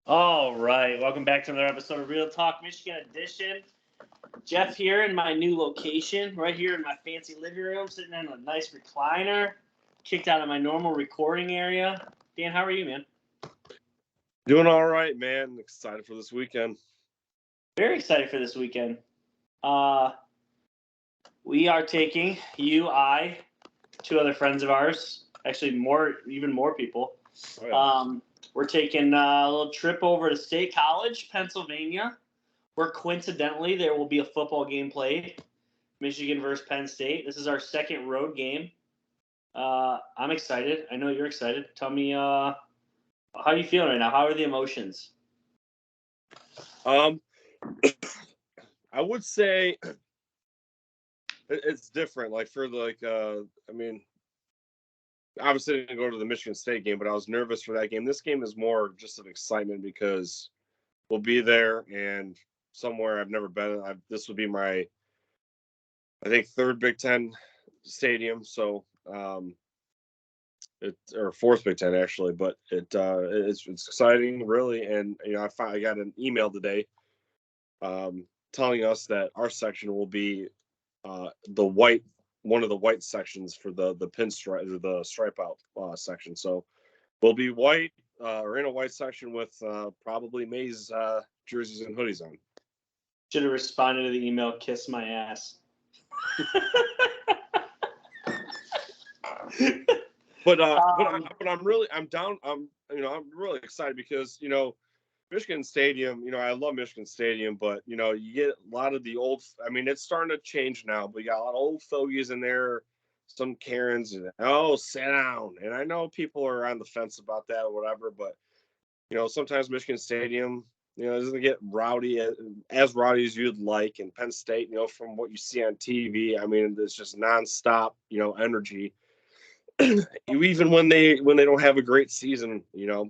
All right, welcome back to another episode of Real Talk Michigan Edition. Jeff here in my new location, right here in my fancy living room, sitting in a nice recliner, kicked out of my normal recording area. Dan, how are you, man? Doing all right, man. Excited for this weekend. Very excited for this weekend. We are taking two other friends of ours, actually even more people. Oh, yeah. We're taking a little trip over to State College, Pennsylvania, where coincidentally there will be a football game played, Michigan versus Penn State. This is our second road game. I'm excited. I know you're excited. Tell me, how are you feeling right now? How are the emotions? I would say it's different. Obviously I didn't go to the Michigan State game, but I was nervous for that game. This game is more just of excitement because we'll be there and somewhere I've never been. This would be my, I think, third Big Ten stadium. So, or fourth Big Ten actually, but it's exciting really. And I got an email today telling us that our section will be one of the white sections for the pinstripe or the stripe out section. So we'll be white or in a white section with probably May's jerseys and hoodies on. Should have responded to the email, kiss my ass. But I'm really really excited because Michigan Stadium, I love Michigan Stadium, but you get a lot of the old. I mean, it's starting to change now, but you got a lot of old fogies in there, some Karens, and sit down. And I know people are on the fence about that or whatever, but sometimes Michigan Stadium, doesn't get rowdy as rowdy as you'd like. And Penn State, from what you see on TV, I mean, it's just nonstop, energy. Even when they don't have a great season,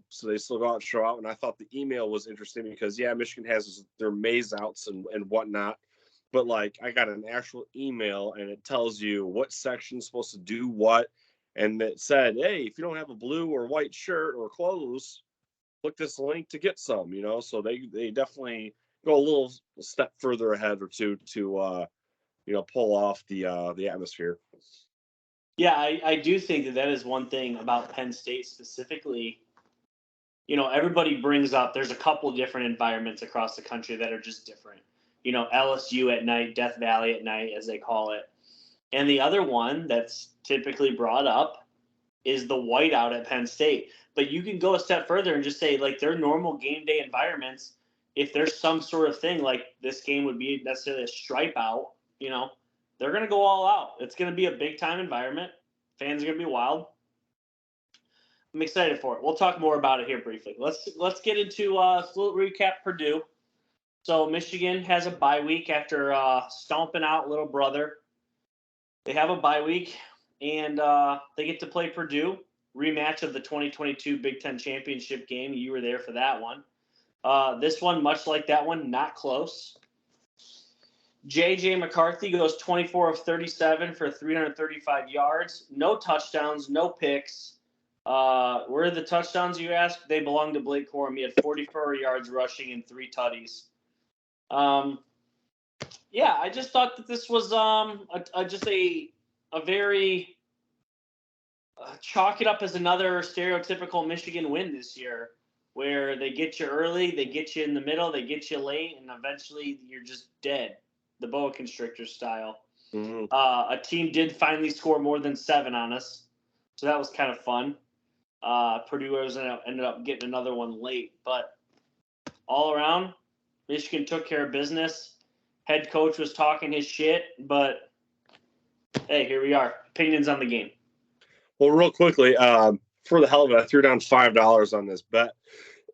so they still go out and show out. And I thought the email was interesting because Michigan has their maze outs and whatnot, but like I got an actual email and it tells you what section's supposed to do what, and it said, hey, if you don't have a blue or white shirt or clothes, click this link to get some. So they definitely go a little step further ahead or two to pull off the atmosphere. Yeah, I do think that is one thing about Penn State specifically. Everybody brings up there's a couple different environments across the country that are just different. LSU at night, Death Valley at night, as they call it. And the other one that's typically brought up is the whiteout at Penn State. But you can go a step further and just say, like, their normal game day environments, if there's some sort of thing like this game would be necessarily a stripe out, they're going to go all out. It's going to be a big-time environment. Fans are going to be wild. I'm excited for it. We'll talk more about it here briefly. Let's get into a little recap Purdue. So Michigan has a bye week after stomping out little brother. They have a bye week, and they get to play Purdue, rematch of the 2022 Big Ten Championship game. You were there for that one. This one, much like that one, not close. J.J. McCarthy goes 24 of 37 for 335 yards. No touchdowns, no picks. Where are the touchdowns, you ask? They belong to Blake Corum. He had 44 yards rushing and 3 tutties. I just thought that this was just a very chalk it up as another stereotypical Michigan win this year, where they get you early, they get you in the middle, they get you late, and eventually you're just dead, the boa constrictor style. Mm-hmm. A team did finally score more than 7 on us, so that was kind of fun. Purdue ended up getting another one late, but all around, Michigan took care of business. Head coach was talking his shit, but hey, here we are. Opinions on the game. Well, real quickly, for the hell of it, I threw down $5 on this bet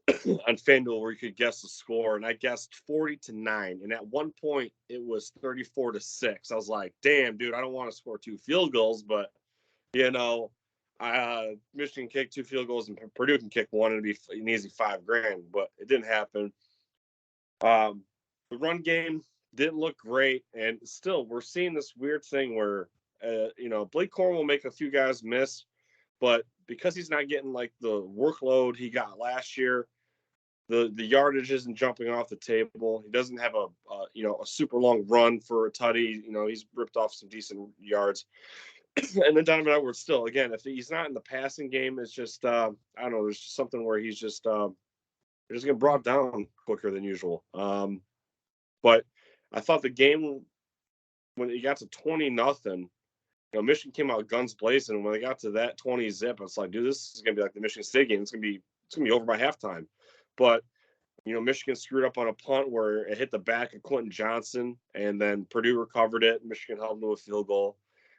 on FanDuel where you could guess the score, and I guessed 40-9. And at one point, it was 34-6. I was like, "Damn, dude, I don't want to score 2 field goals, but Michigan kicked 2 field goals and Purdue can kick one, and it'd be an easy $5,000." But it didn't happen. The run game didn't look great, and still, we're seeing this weird thing where Blake Corum will make a few guys miss, but because he's not getting like the workload he got last year, the yardage isn't jumping off the table. He doesn't have a super long run for a tutty. He's ripped off some decent yards. And then Donovan Edwards still, again, if he's not in the passing game, it's just I don't know. There's just something where he's just getting brought down quicker than usual. But I thought the game, when it got to 20-0, Michigan came out guns blazing. And when they got to that 20 zip, it's like, dude, this is gonna be like the Michigan State game. It's gonna be over by halftime. But Michigan screwed up on a punt where it hit the back of Quentin Johnson, and then Purdue recovered it. Michigan held them to a field goal.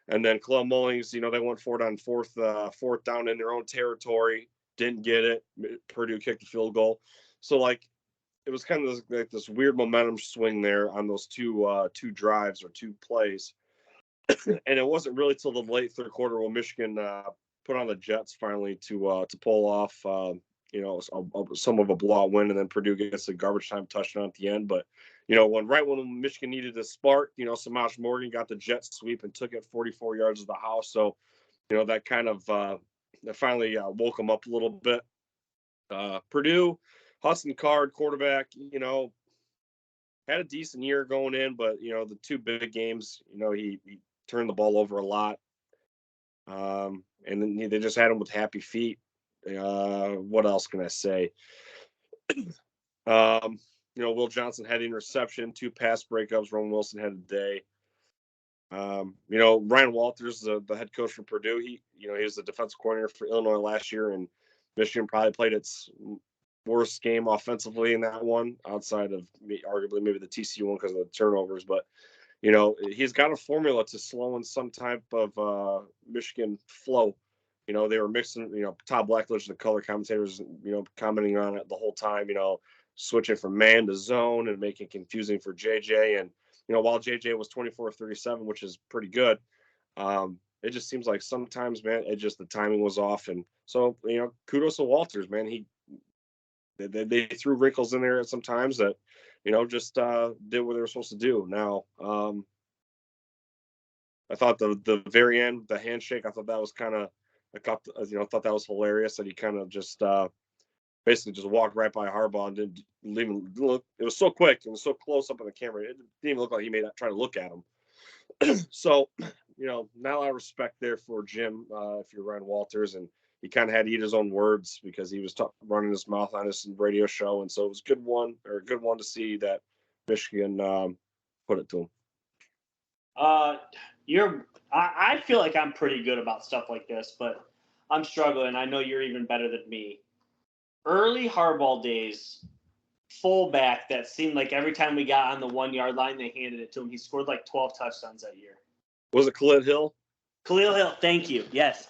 And then Khalil Mullings, they went for it on fourth down in their own territory, didn't get it. Purdue kicked the field goal. So, it was kind of like this weird momentum swing there on those two drives or two plays. And it wasn't really till the late third quarter when Michigan put on the Jets finally to pull off, some of a blowout win, and then Purdue gets a garbage time touchdown at the end. But when Michigan needed a spark, Samaj Morgan got the jet sweep and took it 44 yards of the house. So, that kind of that finally woke them up a little bit. Purdue, Hudson Card, quarterback, had a decent year going in, but the two big games, he turned the ball over a lot, and then they just had him with happy feet. What else can I say? Will Johnson had interception, 2 pass breakups. Roman Wilson had a day. Ryan Walters, the head coach from Purdue, he was the defensive coordinator for Illinois last year, and Michigan probably played its worst game offensively in that one, outside of arguably maybe the TCU one because of the turnovers. But he's got a formula to slowing some type of Michigan flow. They were mixing, Todd Blackledge, the color commentators, commenting on it the whole time, switching from man to zone and making it confusing for JJ. And, while JJ was 24-37, which is pretty good, it just seems like sometimes, man, the timing was off. And so, kudos to Walters, man. They threw wrinkles in there sometimes that, just did what they were supposed to do. Now, I thought the very end, the handshake, I thought that was kind of, I thought that was hilarious that he kind of just basically just walked right by Harbaugh and didn't even look. It was so quick and was so close up on the camera. It didn't even look like he made that try to look at him. So, not a lot of respect there for Jim if you're Ryan Walters, and he kind of had to eat his own words because he was running his mouth on his radio show, and so it was a good one to see that Michigan put it to him. I feel like I'm pretty good about stuff like this, but I'm struggling. I know you're even better than me. Early Harbaugh days, fullback that seemed like every time we got on the 1 yard line, they handed it to him. He scored like 12 touchdowns that year. Was it Khalil Hill? Khalil Hill, thank you. Yes.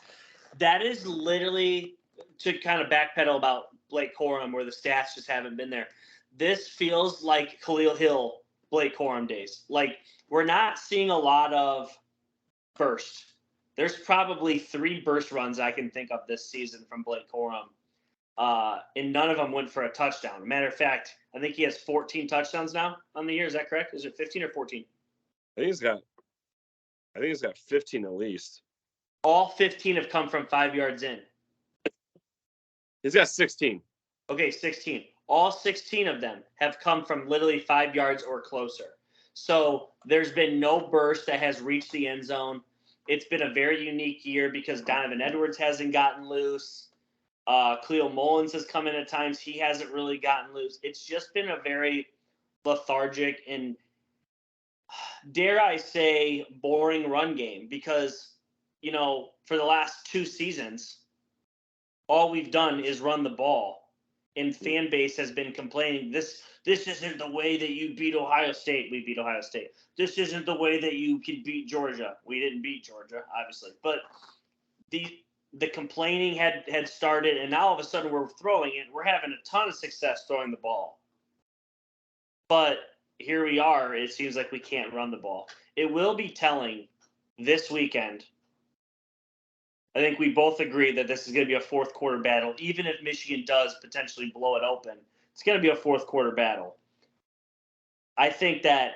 That is literally, to kind of backpedal about Blake Corum, where the stats just haven't been there. This feels like Khalil Hill, Blake Corum days. Like, we're not seeing a lot of burst. There's probably 3 burst runs I can think of this season from Blake Corum. And none of them went for a touchdown. Matter of fact, I think he has 14 touchdowns now on the year. Is that correct? Is it 15 or 14? I think he's got 15 at least. All 15 have come from 5 yards in. He's got 16. Okay, 16. All 16 of them have come from literally 5 yards or closer. So there's been no burst that has reached the end zone. It's been a very unique year because Donovan Edwards hasn't gotten loose. Cleo Mullins has come in at times. He hasn't really gotten loose. It's just been a very lethargic and, dare I say, boring run game because, for the last 2 seasons, all we've done is run the ball. And fan base has been complaining, this isn't the way that you beat Ohio State. We beat Ohio State. This isn't the way that you can beat Georgia. We didn't beat Georgia, obviously. But the complaining had started, and now all of a sudden we're throwing it. We're having a ton of success throwing the ball. But here we are. It seems like we can't run the ball. It will be telling this weekend. I think we both agree that this is going to be a fourth quarter battle. Even if Michigan does potentially blow it open, it's going to be a fourth quarter battle. I think that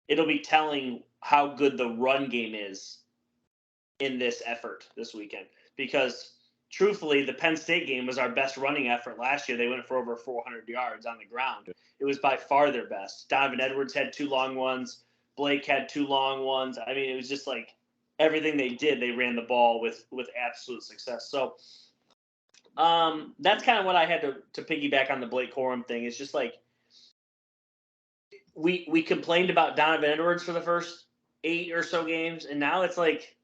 it'll be telling how good the run game is in this effort this weekend. Because truthfully, the Penn State game was our best running effort last year. They went for over 400 yards on the ground. It was by far their best. Donovan Edwards had 2 long ones. Blake had 2 long ones. I mean, it was just like everything they did, they ran the ball with absolute success. So that's kind of what I had to piggyback on the Blake Corum thing. It's just like we complained about Donovan Edwards for the first 8 or so games, and now it's like,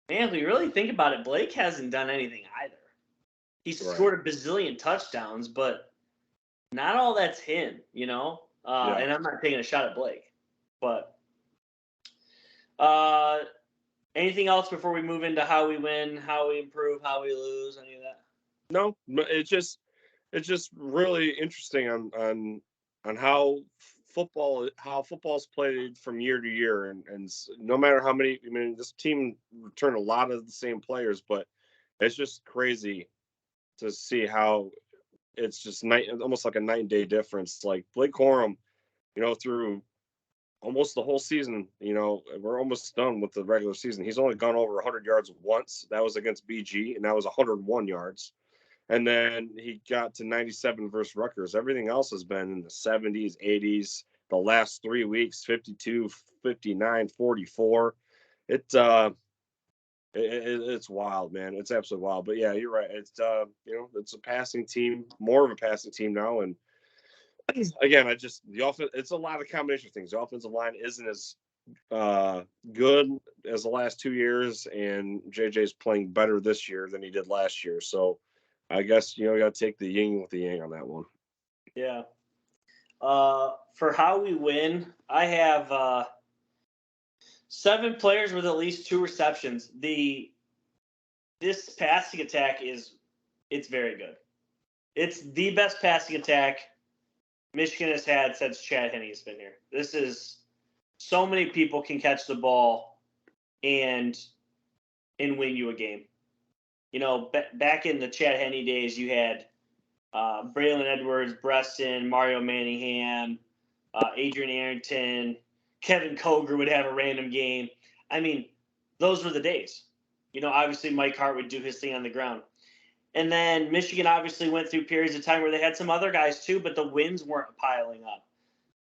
man, if we really think about it, Blake hasn't done anything either. He's scored a bazillion touchdowns, but not all that's him, you know? And I'm not taking a shot at Blake. But anything else before we move into how we win, how we improve, how we lose, any of that? No, it's just really interesting on how football's played from year to year, and no matter how many, I mean, this team returned a lot of the same players, but it's just crazy to see how it's just almost like a night and day difference. Like Blake Corum, through almost the whole season, we're almost done with the regular season. He's only gone over 100 yards once. That was against BG, and that was 101 yards. And then he got to 97 versus Rutgers. Everything else has been in the 70s, 80s. The last 3 weeks, 52, 59, 44. It's wild, man. It's absolutely wild. But yeah, you're right. It's it's a passing team, more of a passing team now. And again, the offense. It's a lot of combination of things. The offensive line isn't as good as the last 2 years, and JJ's playing better this year than he did last year. So I guess you got to take the yin with the yang on that one. Yeah. For how we win, I have 7 players with at least 2 receptions. This passing attack it's very good. It's the best passing attack Michigan has had since Chad Henne has been here. This is so many people can catch the ball and win you a game. Back in the Chad Henne days, you had Braylon Edwards, Breston, Mario Manningham, Adrian Arrington, Kevin Koger would have a random game. I mean, those were the days. Obviously Mike Hart would do his thing on the ground. And then Michigan obviously went through periods of time where they had some other guys too, but the wins weren't piling up.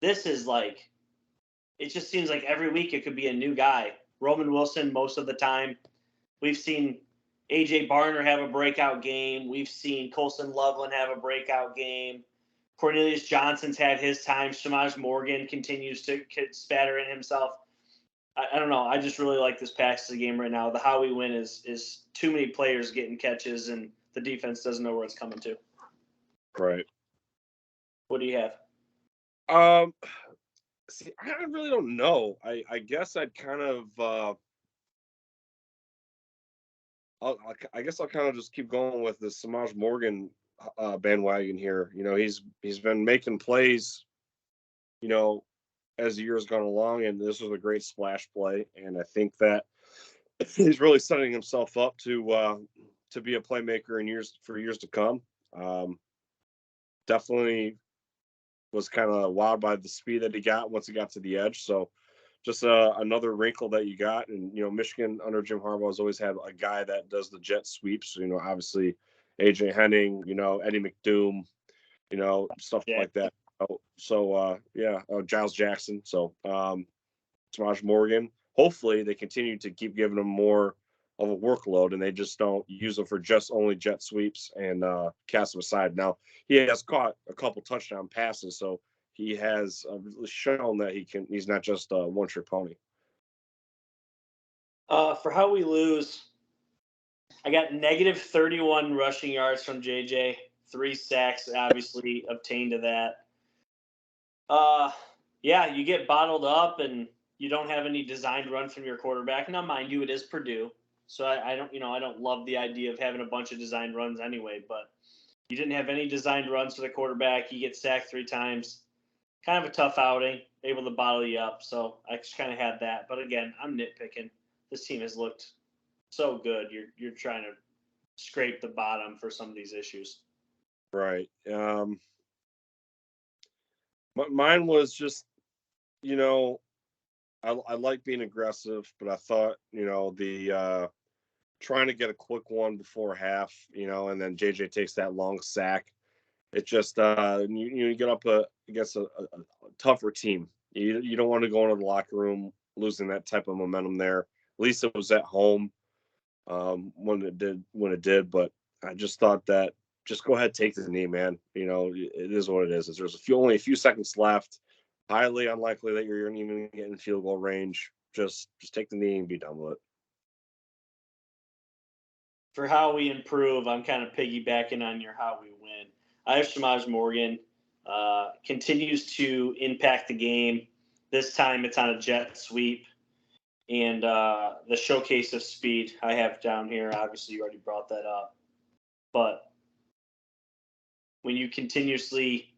This is like, it just seems like every week it could be a new guy. Roman Wilson most of the time. We've seen A.J. Barner have a breakout game. We've seen Colson Loveland have a breakout game. Cornelius Johnson's had his time. Shamaj Morgan continues to spatter in himself. I don't know. I just really like this passing game right now. The how we win is too many players getting catches, and the defense doesn't know where it's coming to. Right. What do you have? See, I really don't know. I guess I'd kind of I guess I'll kind of just keep going with the Samaj Morgan bandwagon here. He's been making plays, as the years gone along, and this was a great splash play. And I think that he's really setting himself up to be a playmaker for years to come. Definitely was kind of wowed by the speed that he got once he got to the edge. So just another wrinkle that you got. And, Michigan under Jim Harbaugh has always had a guy that does the jet sweeps, obviously AJ Henning, Eddie McDoom, stuff like that. So Giles Jackson. So Samaj Morgan, hopefully they continue to keep giving him more of a workload and they just don't use him for just only jet sweeps and cast him aside. Now he has caught a couple touchdown passes, so he has shown that he's not just a one-trick pony. For how we lose, I got negative 31 rushing yards from JJ. 3 sacks, obviously, obtained to that. Yeah, you get bottled up and you don't have any designed run from your quarterback. Now, mind you, it is Purdue, so I don't love the idea of having a bunch of designed runs anyway. But you didn't have any designed runs for the quarterback. You get sacked 3 times. Kind of a tough outing, able to bottle you up. So I just kind of had that. But again, I'm nitpicking. This team has looked so good. You're trying to scrape the bottom for some of these issues. Right. Mine was just, I like being aggressive, but I thought, the trying to get a quick one before half, and then JJ takes that long sack. It just you get up against a tougher team. You don't want to go into the locker room losing that type of momentum there. At least it was at home when it did. But I just thought that just go ahead, take the knee, man. It is what it is. There's only a few seconds left. Highly unlikely that you're even getting field goal range. Just take the knee and be done with it. For how we improve, I'm kind of piggybacking on your how we win. I have Shamaj Morgan, continues to impact the game. This time it's on a jet sweep. And the showcase of speed I have down here. Obviously, you already brought that up. But when you continuously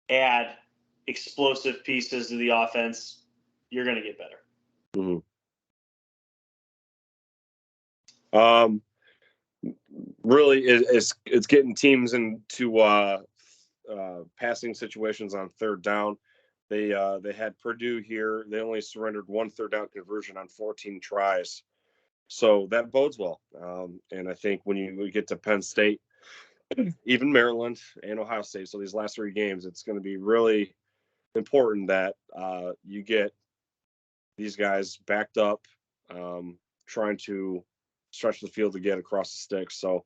add explosive pieces to the offense, you're going to get better. Mm-hmm. Really, it's getting teams into passing situations on third down. They had Purdue here. They only surrendered 1 third down conversion on 14 tries, so that bodes well. And I think when we get to Penn State, even Maryland and Ohio State, so these last 3 games, it's going to be really important that you get these guys backed up, trying to stretch the field to get across the sticks. So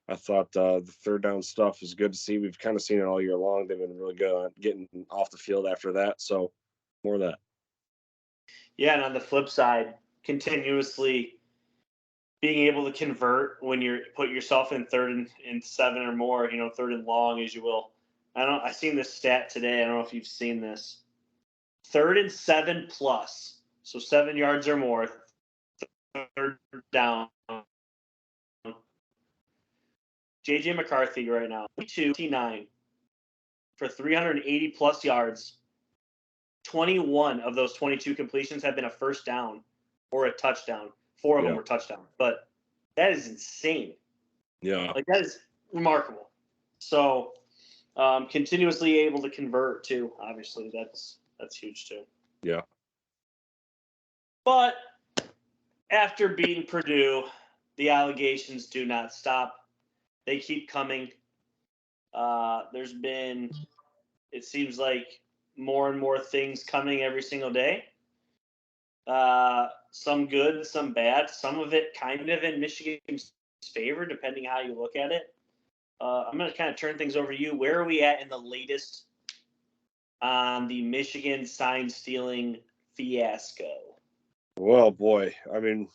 I thought the third down stuff is good to see. We've kind of seen it all year long. They've been really good on getting off the field after that. So more of that. Yeah, and on the flip side, continuously being able to convert when you're put yourself in 3rd and 7 or more, 3rd and long, as you will. I seen this stat today. I don't know if you've seen this. 3rd and 7 plus, so 7 yards or more, 3rd down. JJ McCarthy right now, 229 for 380 plus yards. 21 of those 22 completions have been a first down or a touchdown. 4 of them were touchdowns. But that is insane. Yeah. Like, that is remarkable. So continuously able to convert too, obviously. That's huge too. Yeah. But after beating Purdue, the allegations do not stop. They keep coming. There's been, it seems like, more and more things coming every single day. Some good, some bad. Some of it kind of in Michigan's favor, depending how you look at it. I'm going to kind of turn things over to you. Where are we at in the latest on the Michigan sign stealing fiasco? Well, boy, I mean,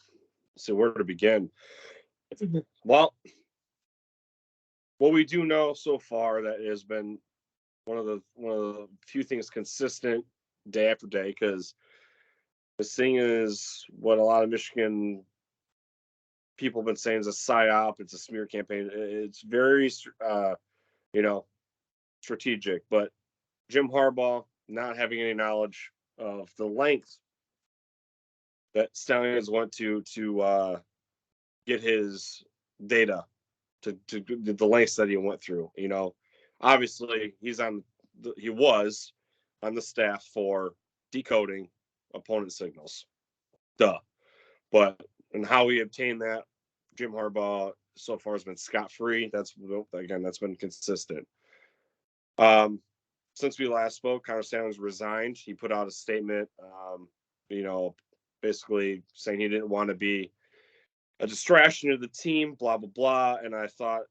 so where to begin? Well, what we do know so far that has been one of the few things consistent day after day, because this thing is what a lot of Michigan people have been saying is a psyop. It's a smear campaign. It's very, strategic. But Jim Harbaugh not having any knowledge of the length that Stallions went to get his data, to the lengths that he went through. Obviously he was on the staff for decoding opponent signals. Duh. But and how he obtained that, Jim Harbaugh so far has been scot-free. That's been consistent. Since we last spoke, Connor Sanders resigned. He put out a statement, basically saying he didn't want to be a distraction to the team, blah, blah, blah. And I thought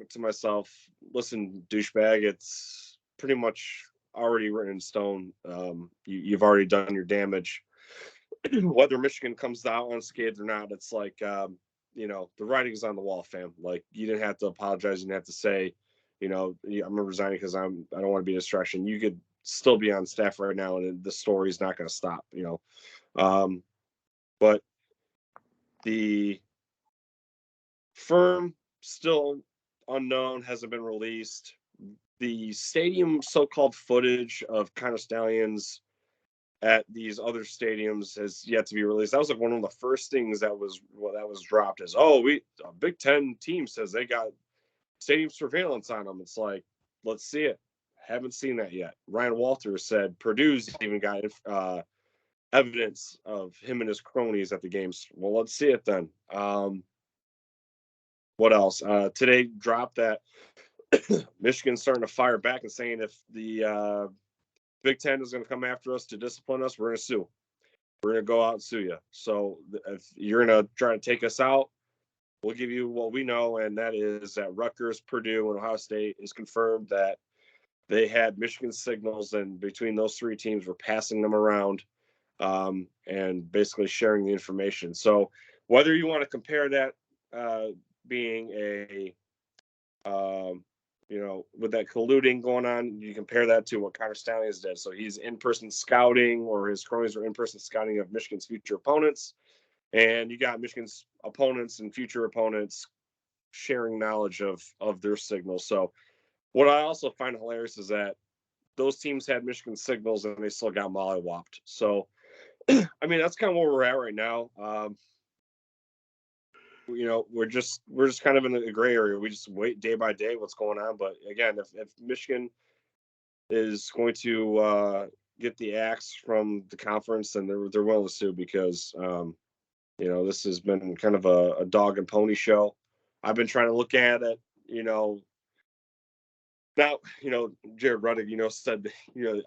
to myself, listen, douchebag, it's pretty much already written in stone. You've already done your damage. Whether Michigan comes out unscathed or not, it's like, the writing's on the wall, fam. Like, you didn't have to apologize. You didn't have to say, I'm resigning because I don't want to be a distraction. You could still be on staff right now, and the story's not going to stop, But the firm still unknown, hasn't been released. The stadium so-called footage of Connor Stallions at these other stadiums has yet to be released. That was like one of the first things that was dropped is, a Big Ten team says they got stadium surveillance on them. It's like, let's see it. Haven't seen that yet. Ryan Walters said Purdue's even got evidence of him and his cronies at the games. Well, let's see it then. what else? Today dropped that Michigan's starting to fire back and saying if the Big Ten is going to come after us to discipline us, we're going to sue. We're going to go out and sue you. So if you're going to try to take us out, we'll give you what we know, and that is that Rutgers, Purdue, and Ohio State is confirmed that they had Michigan signals, and between those three teams, were passing them around and basically sharing the information. So whether you want to compare that being a with that colluding going on, you compare that to what Connor Stalions did. So he's in-person scouting, or his cronies are in-person scouting of Michigan's future opponents. And you got Michigan's opponents and future opponents sharing knowledge of their signals. So what I also find hilarious is that those teams had Michigan signals and they still got mollywopped. So, I mean, that's kind of where we're at right now. We're just kind of in a gray area. We just wait day by day what's going on. But again, if Michigan is going to get the axe from the conference, then they're willing to sue, because this has been kind of a dog and pony show. I've been trying to look at it, now, Jared Ruddick, said,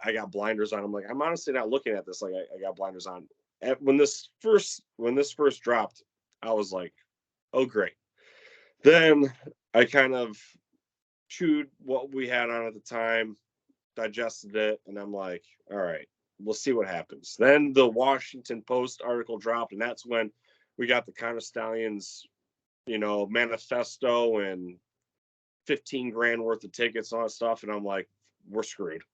I got blinders on. I'm like, I'm honestly not looking at this like I got blinders on. When this first dropped, I was like, oh, great. Then I kind of chewed what we had on at the time, digested it, and I'm like, all right, we'll see what happens. Then the Washington Post article dropped, and that's when we got the Connor Stalions, manifesto and 15 grand worth of tickets and all that stuff. And I'm like, we're screwed.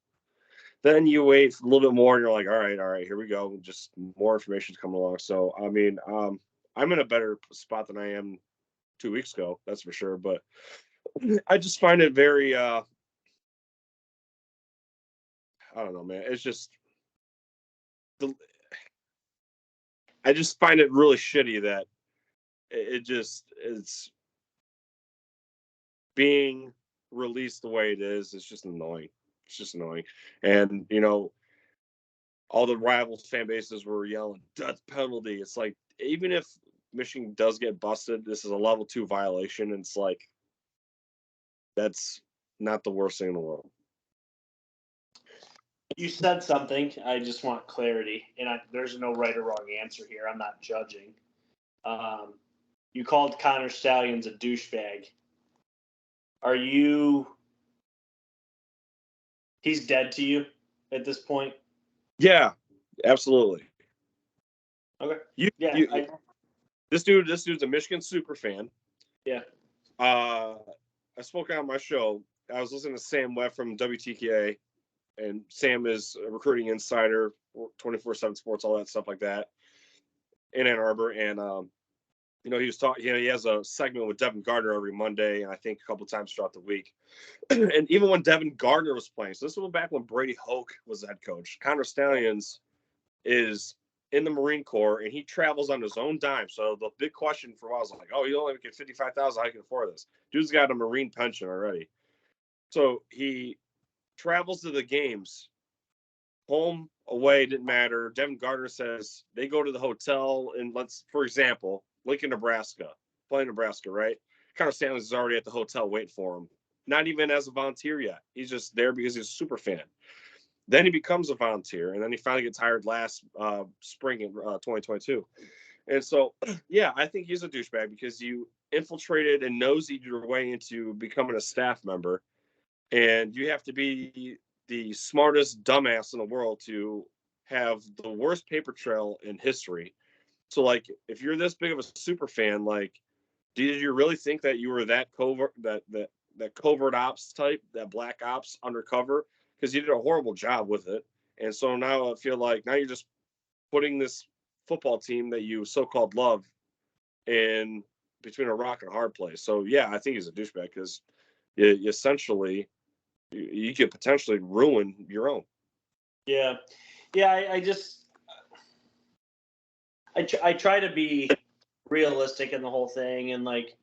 Then you wait a little bit more and you're like, all right, here we go. Just more information's coming along. So, I mean, I'm in a better spot than I am 2 weeks ago. That's for sure. But I just find it very, I don't know, man. It's just, I just find it really shitty that it's being released the way it is. It's just annoying. It's just annoying. And, all the rival fan bases were yelling death penalty. It's like, even if Michigan does get busted, this is a level 2 violation. And it's like, that's not the worst thing in the world. You said something. I just want clarity, and there's no right or wrong answer here. I'm not judging. You called Connor Stalions a douchebag. Are you? He's dead to you at this point? Yeah, absolutely. Okay. This dude's a Michigan super fan. Yeah. I spoke on my show. I was listening to Sam Webb from WTKA, and Sam is a recruiting insider, 24/7 Sports, all that stuff like that, in Ann Arbor. And he was talking. He has a segment with Devin Gardner every Monday, and I think a couple of times throughout the week. And even when Devin Gardner was playing, so this was back when Brady Hoke was the head coach. Connor Stalions is in the Marine Corps, and he travels on his own dime. So the big question for a while was like, oh, you only get $55,000. How can afford this? Dude's got a Marine pension already. So he travels to the games, home, away, didn't matter. Devin Gardner says they go to the hotel in, for example, Lincoln, Nebraska, playing Nebraska, right? Connor Stalions is already at the hotel waiting for him. Not even as a volunteer yet. He's just there because he's a super fan. Then he becomes a volunteer, and then he finally gets hired last spring in 2022. And so, yeah, I think he's a douchebag because you infiltrated and nosed your way into becoming a staff member, and you have to be the smartest dumbass in the world to have the worst paper trail in history. So, like, if you're this big of a super fan, like, did you really think that you were that covert, that covert ops type, that black ops undercover? Because you did a horrible job with it. And so now I feel like now you're just putting this football team that you so-called love in between a rock and a hard place. So, yeah, I think he's a douchebag because you essentially you could potentially ruin your own. Yeah. I just I try to be realistic in the whole thing, and like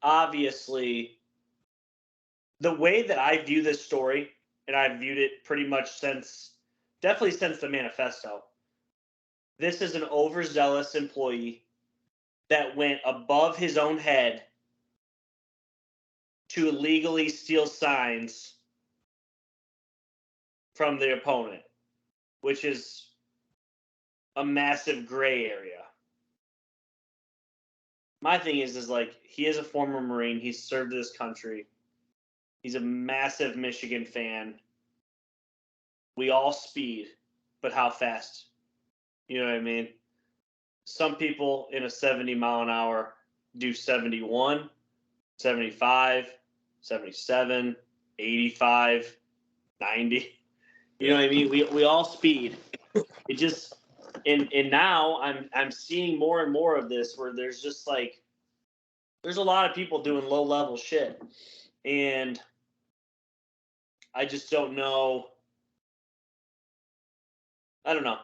obviously the way that I view this story, and I've viewed it pretty much definitely since the manifesto. This is an overzealous employee that went above his own head to illegally steal signs from the opponent, which is a massive gray area. My thing is like, he is a former Marine. He's served this country. He's a massive Michigan fan. We all speed, but how fast? You know what I mean? Some people in a 70 mile an hour do 71, 75, 77, 85, 90. You know what I mean? We all speed. It just and now I'm seeing more and more of this where there's just like there's a lot of people doing low level shit. And I just don't know. I don't know.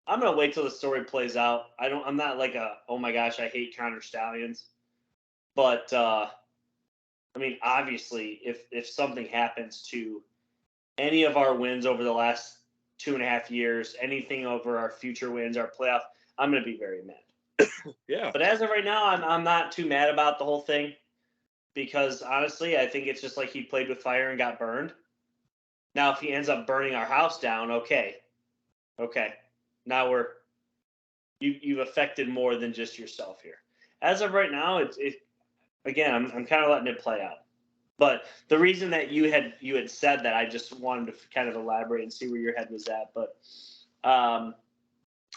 I'm gonna wait till the story plays out. I'm not like oh my gosh, I hate Connor Stallions. But I mean, obviously, if something happens to any of our wins over the last 2.5 years, anything over our future wins, our playoff, I'm going to be very mad. Yeah. But as of right now, I'm not too mad about the whole thing because honestly, I think it's just like he played with fire and got burned. Now, if he ends up burning our house down, okay. Now you've affected more than just yourself here. As of right now, again, I'm kind of letting it play out. But the reason that you had said that, I just wanted to kind of elaborate and see where your head was at. But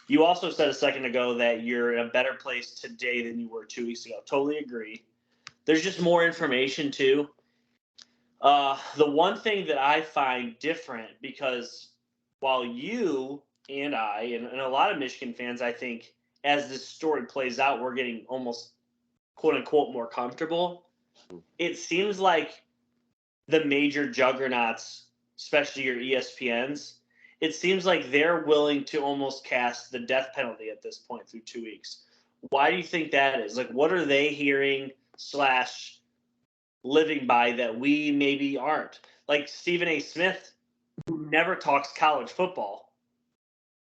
you also said a second ago that you're in a better place today than you were 2 weeks ago. Totally agree. There's just more information too. The one thing that I find different, because while you and I and a lot of Michigan fans, I think as this story plays out, we're getting almost quote unquote more comfortable. It seems like the major juggernauts, especially your ESPNs, it seems like they're willing to almost cast the death penalty at this point through 2 weeks. Why do you think that is? Like, what are they hearing / living by that we maybe aren't? Like Stephen A. Smith, who never talks college football,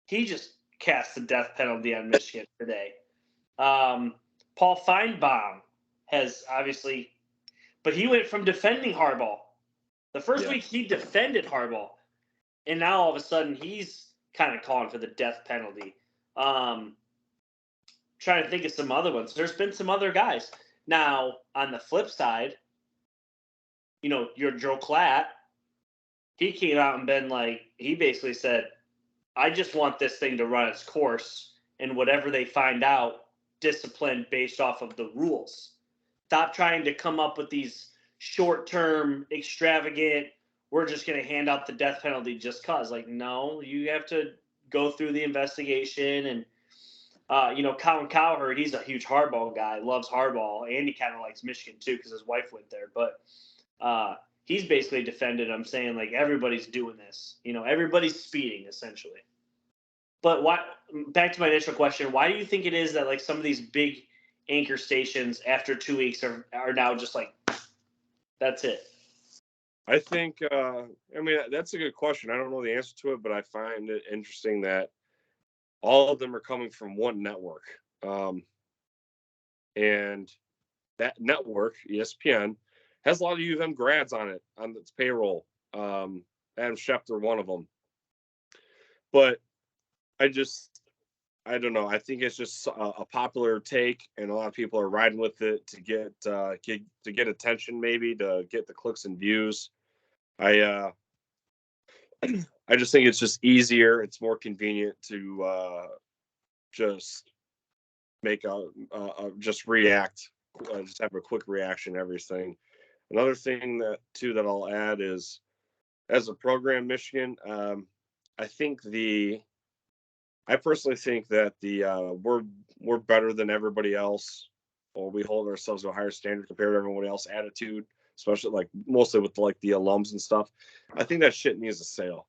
he just cast the death penalty on Michigan today. Paul Feinbaum has obviously, but he went from defending Harbaugh. The first week he defended Harbaugh, and now all of a sudden he's kind of calling for the death penalty. Trying to think of some other ones. There's been some other guys. Now, on the flip side, your Joe Klatt, he came out and been like, he basically said, I just want this thing to run its course, and whatever they find out, discipline based off of the rules. Stop trying to come up with these short-term, extravagant, we're just going to hand out the death penalty just cause. Like, no, you have to go through the investigation. And, Colin Cowherd, he's a huge Harbaugh guy, loves Harbaugh, and he kind of likes Michigan too because his wife went there. But he's basically defended him, saying, like, everybody's doing this. Everybody's speeding, essentially. But back to my initial question, why do you think it is that, like, some of these big anchor stations after 2 weeks are now just like, that's it? I think, that's a good question. I don't know the answer to it, but I find it interesting that all of them are coming from one network. And that network, ESPN, has a lot of U of M grads on its payroll. Adam Schefter, one of them. But I don't know. I think it's just a popular take, and a lot of people are riding with it to get attention, maybe to get the clicks and views. I just think it's just easier. It's more convenient to just make just react, just have a quick reaction to everything. Another thing that I'll add is, as a program, Michigan, I personally think that we're better than everybody else, or we hold ourselves to a higher standard compared to everybody else. Attitude, especially like mostly with like the alums and stuff. I think that shit needs to sail.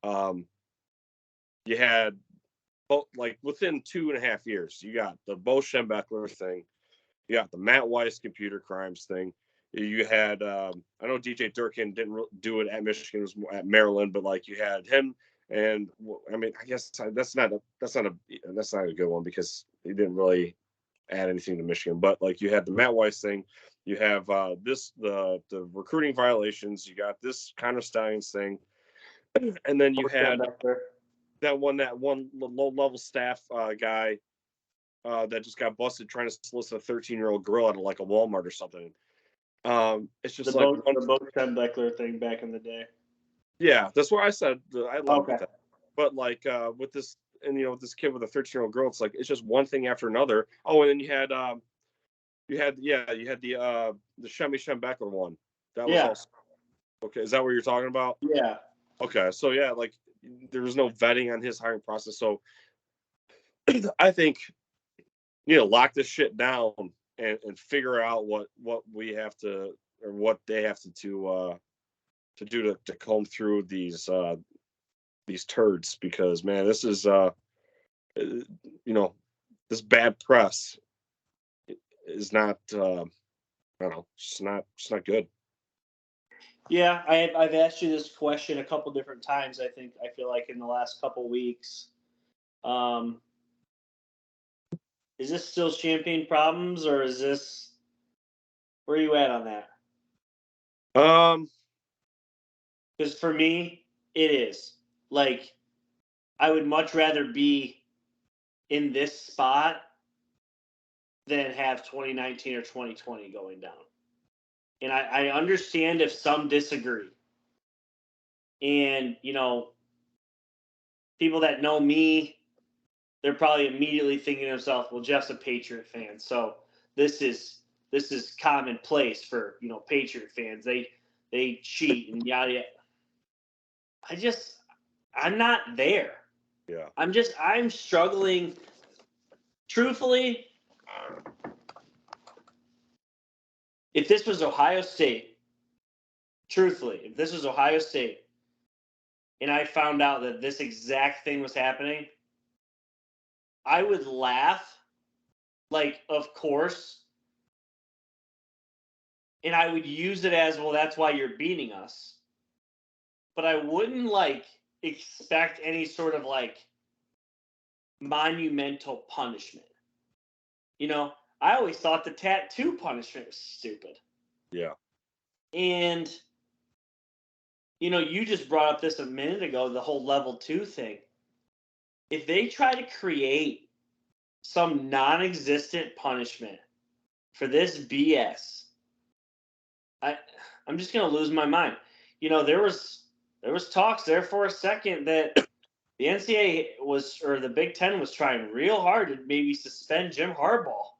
You had like within 2.5 years, you got the Bo Schembechler thing, you got the Matt Weiss computer crimes thing. You had I know DJ Durkin didn't do it at Michigan, it was at Maryland, but like you had him. And I mean, I guess that's not a good one because he didn't really add anything to Michigan. But like you had the Matt Weiss thing, You have the recruiting violations. You got this kind of Stallions thing, and then you had that one low level staff guy that just got busted trying to solicit a 13-year-old girl at like a Walmart or something. It's just the Bo Schembechler thing back in the day. Yeah, that's what I said. I love that. But like with this, and with this kid with a 13-year-old girl, it's like it's just one thing after another. Oh, and then you had the Schembechler one. That was also okay. Is that what you're talking about? Yeah. Okay, so yeah, like there was no vetting on his hiring process. So I think lock this shit down and figure out what we have to, or what they have to do to comb through these turds, because man, this is this bad press is not I don't know, it's not good. Yeah, I've asked you this question a couple different times. I feel like in the last couple weeks. Is this still Champagne problems, or is this, where are you at on that? Because for me, it is. Like, I would much rather be in this spot than have 2019 or 2020 going down. And I understand if some disagree. And, people that know me, they're probably immediately thinking to themselves, well, Jeff's a Patriot fan. So this is commonplace for, Patriot fans. They cheat and yada yada. I'm not there. Yeah. I'm struggling. Truthfully, if this was Ohio State, and I found out that this exact thing was happening, I would laugh, like, of course, and I would use it as, well, that's why you're beating us. But I wouldn't, expect any sort of, monumental punishment. I always thought the tattoo punishment was stupid. Yeah. And, you just brought up this a minute ago, the whole level 2 thing. If they try to create some non-existent punishment for this BS, I'm just going to lose my mind. There was talks there for a second that the NCAA or the Big Ten was trying real hard to maybe suspend Jim Harbaugh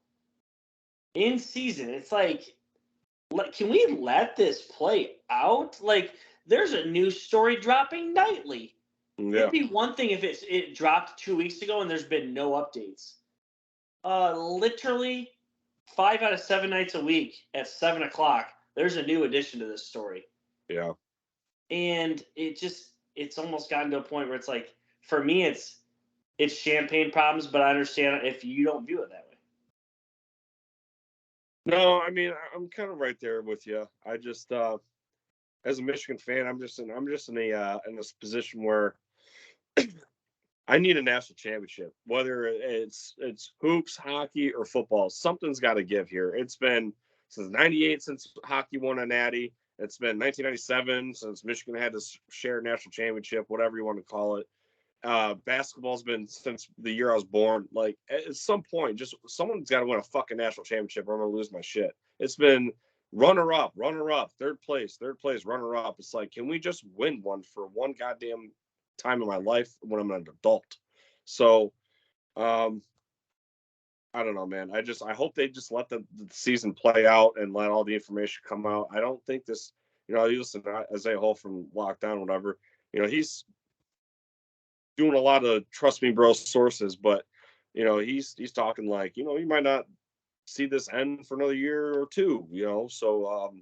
in season. It's like, can we let this play out? Like, there's a new story dropping nightly. Yeah. It'd be one thing if it dropped 2 weeks ago and there's been no updates. Literally 5 out of 7 nights a week at 7:00, there's a new addition to this story. Yeah. And it's almost gotten to a point where it's like, for me, it's Champagne problems, but I understand if you don't view it that way. No, I mean, I'm kind of right there with you. I just, as a Michigan fan, I'm just in this position where I need a national championship, whether it's hoops, hockey, or football. Something's got to give here. It's been since '98 since hockey won a natty. It's been 1997 since Michigan had to share national championship, whatever you want to call it. Basketball's been since the year I was born. Like, at some point, just someone's got to win a fucking national championship or I'm gonna lose my shit. It's been runner up, third place, runner up. It's like, can we just win one for one goddamn time in my life when I'm an adult? So I don't know, man. I hope they just let the season play out and let all the information come out. I don't think this, you listen to Isaiah Hall from Lockdown, whatever, he's doing a lot of trust me bro sources, but he's talking like, you might not see this end for another year or two, so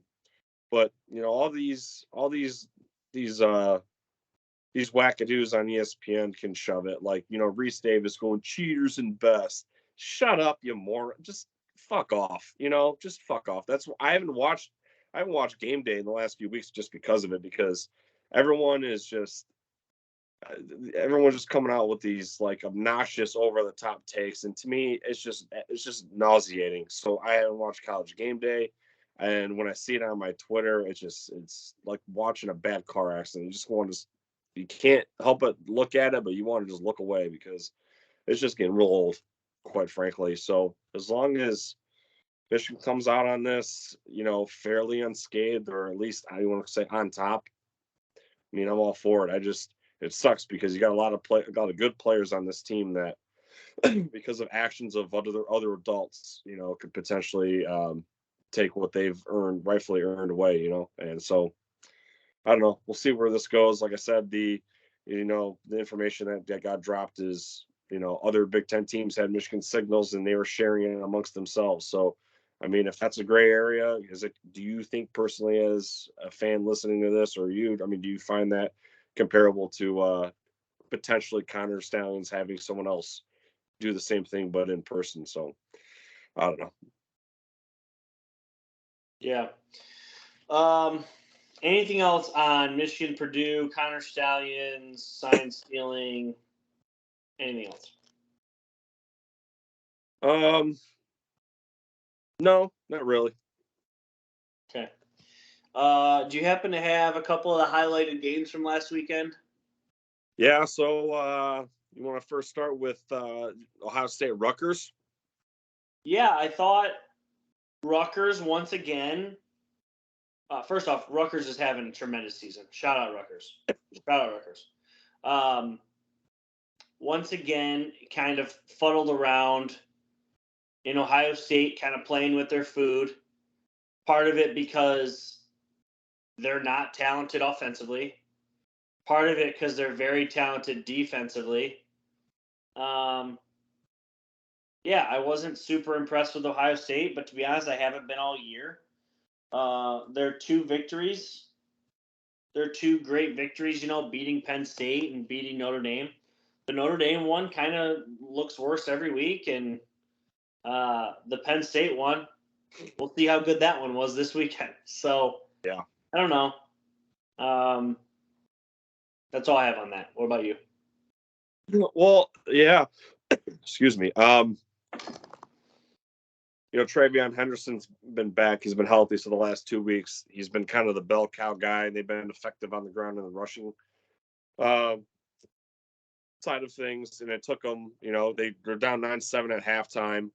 but all these wackadoos on ESPN can shove it, like, Reese Davis going cheaters and best. Shut up, you moron. Just fuck off. Just fuck off. That's I haven't watched Game Day in the last few weeks just because of it, because everyone's just coming out with these like obnoxious over the top takes, and to me it's just nauseating. So I haven't watched College Game Day. And when I see it on my Twitter, it's like watching a bad car accident. You can't help but look at it, but you want to just look away because it's just getting real old, quite frankly. So as long as Michigan comes out on this, fairly unscathed, or at least I want to say on top, I mean, I'm all for it. It sucks because you got a lot of good players on this team that, because of actions of other adults, could potentially take what they've rightfully earned away, And so I don't know. We'll see where this goes. Like I said, the information that got dropped is, other Big Ten teams had Michigan signals and they were sharing it amongst themselves. So, I mean, if that's a gray area, do you think personally as a fan listening to this, or do you find that comparable to potentially Connor Stallions having someone else do the same thing, but in person? So I don't know. Yeah. Anything else on Michigan, Purdue, Connor Stallions, sign stealing? Anything else? No, not really. Okay. Do you happen to have a couple of the highlighted games from last weekend? Yeah. So you want to first start with Ohio State Rutgers? Yeah, I thought Rutgers once again. First off, Rutgers is having a tremendous season. Shout out Rutgers. Shout out Rutgers. Once again, kind of fuddled around in Ohio State, kind of playing with their food. Part of it because they're not talented offensively. Part of it because they're very talented defensively. Yeah, I wasn't super impressed with Ohio State, but to be honest, I haven't been all year. Their two victories. They're two great victories, beating Penn State and beating Notre Dame. The Notre Dame one kind of looks worse every week, and the Penn State one, we'll see how good that one was this weekend. So, yeah, I don't know. That's all I have on that. What about you? Well, yeah. Excuse me. Travion Henderson's been back. He's been healthy for the last 2 weeks. He's been kind of the bell cow guy. They've been effective on the ground in the rushing side of things. And it took them, they're down 9-7 at halftime.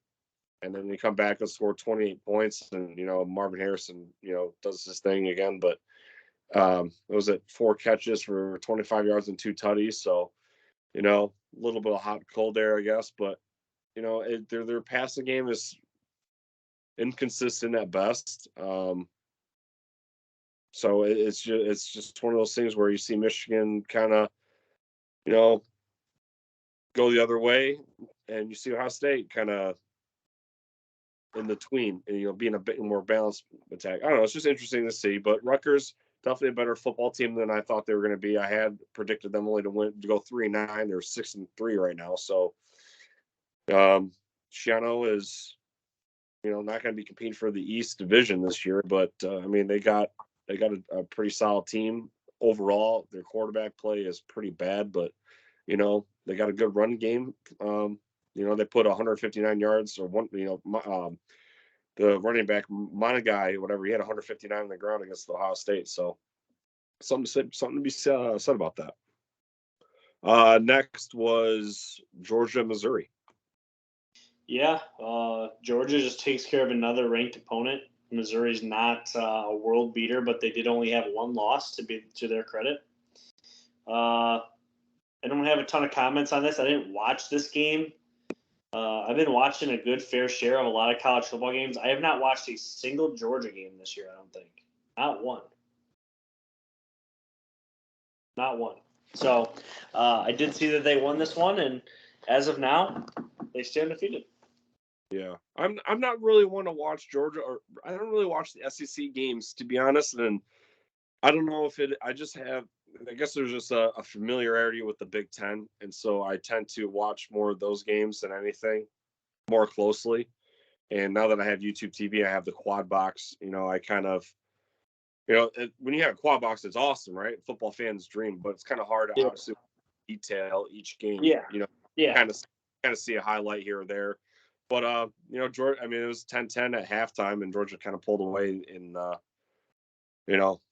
And then they come back and score 28 points. And, Marvin Harrison, does his thing again. But it was at 4 catches for 25 yards and 2 tutties. So, a little bit of hot and cold there, I guess. But, their passing game is inconsistent at best. So it's just one of those things where you see Michigan kind of, go the other way, and you see Ohio State kind of in between, and being a bit more balanced attack. I don't know. It's just interesting to see. But Rutgers definitely a better football team than I thought they were going to be. I had predicted them only to go 3-9. They're 6-3 right now. So Shiano is, not going to be competing for the East Division this year. But they got a pretty solid team overall. Their quarterback play is pretty bad, but they got a good run game. They put 159 yards or one. The running back Monagai, whatever, he had 159 on the ground against Ohio State. So something to be said about that. Next was Georgia, Missouri. Yeah, Georgia just takes care of another ranked opponent. Missouri's not a world beater, but they did only have one loss to their credit. I don't have a ton of comments on this. I didn't watch this game. I've been watching a good fair share of a lot of college football games. I have not watched a single Georgia game this year, I don't think. Not one. Not one. So I did see that they won this one, and as of now, they stand defeated. Yeah, I'm not really one to watch Georgia, or I don't really watch the SEC games, to be honest. And I don't know if I guess there's just a familiarity with the Big Ten, and so I tend to watch more of those games than anything more closely. And now that I have YouTube TV, I have the quad box. I kind of, when you have a quad box, it's awesome, right? Football fans' dream, but it's kind of hard to obviously detail each game. Yeah. Kind of see a highlight here or there. But Georgia. I mean, it was 10-10 at halftime, and Georgia kind of pulled away in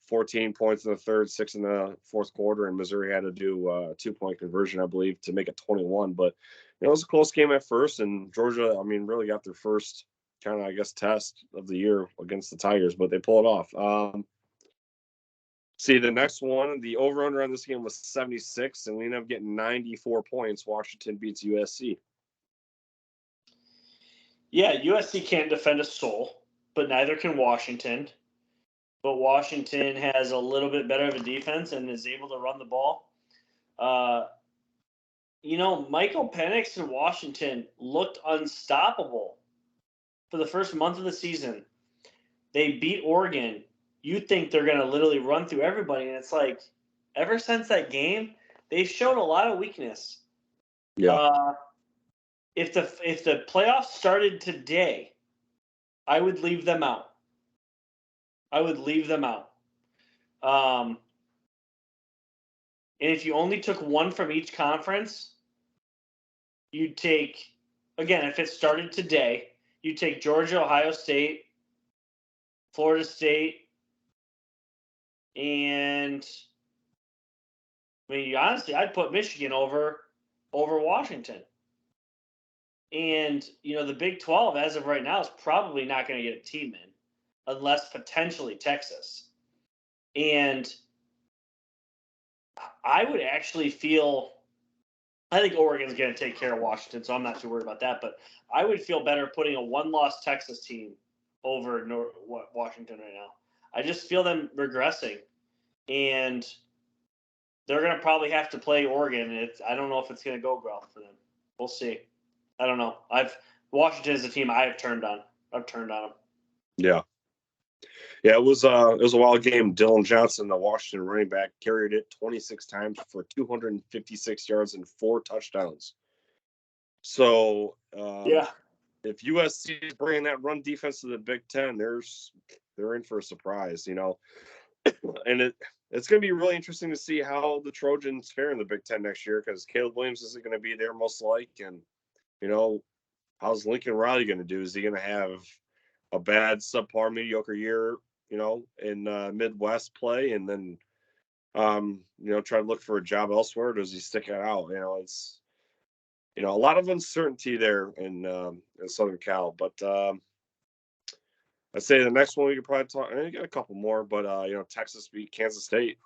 14 points in the third, 6 in the fourth quarter, and Missouri had to do a 2-point conversion, I believe, to make it 21. But it was a close game at first, and Georgia, I mean, really got their first kind of, I guess, test of the year against the Tigers, but they pull it off. See, the next one, the over-under on this game was 76, and we ended up getting 94 points. Washington beats USC. Yeah, USC can't defend a soul, but neither can Washington. But Washington has a little bit better of a defense and is able to run the ball. Michael Penix in Washington looked unstoppable for the first month of the season. They beat Oregon. You think they're going to literally run through everybody, and it's like ever since that game, they've shown a lot of weakness. Yeah. If the playoffs started today, I would leave them out. And if you only took one from each conference, you'd take, again, if it started today, you'd take Georgia, Ohio State, Florida State, and I mean, honestly, I'd put Michigan over Washington. And, the Big 12, as of right now, is probably not going to get a team in unless potentially Texas. And I would actually I think Oregon's going to take care of Washington, so I'm not too worried about that. But I would feel better putting a one-loss Texas team over Washington right now. I just feel them regressing. And they're going to probably have to play Oregon. I don't know if it's going to go well for them. We'll see. I don't know. Washington is a team I have turned on. I've turned on them. Yeah. Yeah, it was a wild game. Dylan Johnson, the Washington running back, carried it 26 times for 256 yards and 4 touchdowns. So, if USC is bringing that run defense to the Big Ten, they're in for a surprise, And it's going to be really interesting to see how the Trojans fare in the Big Ten next year, because Caleb Williams isn't going to be there most likely, and how's Lincoln Riley going to do? Is he going to have a bad, subpar, mediocre year, in Midwest play, and then, try to look for a job elsewhere? Does he stick it out? It's, a lot of uncertainty there in Southern Cal. But I'd say the next one we could probably talk. I got a couple more, but Texas beat Kansas State.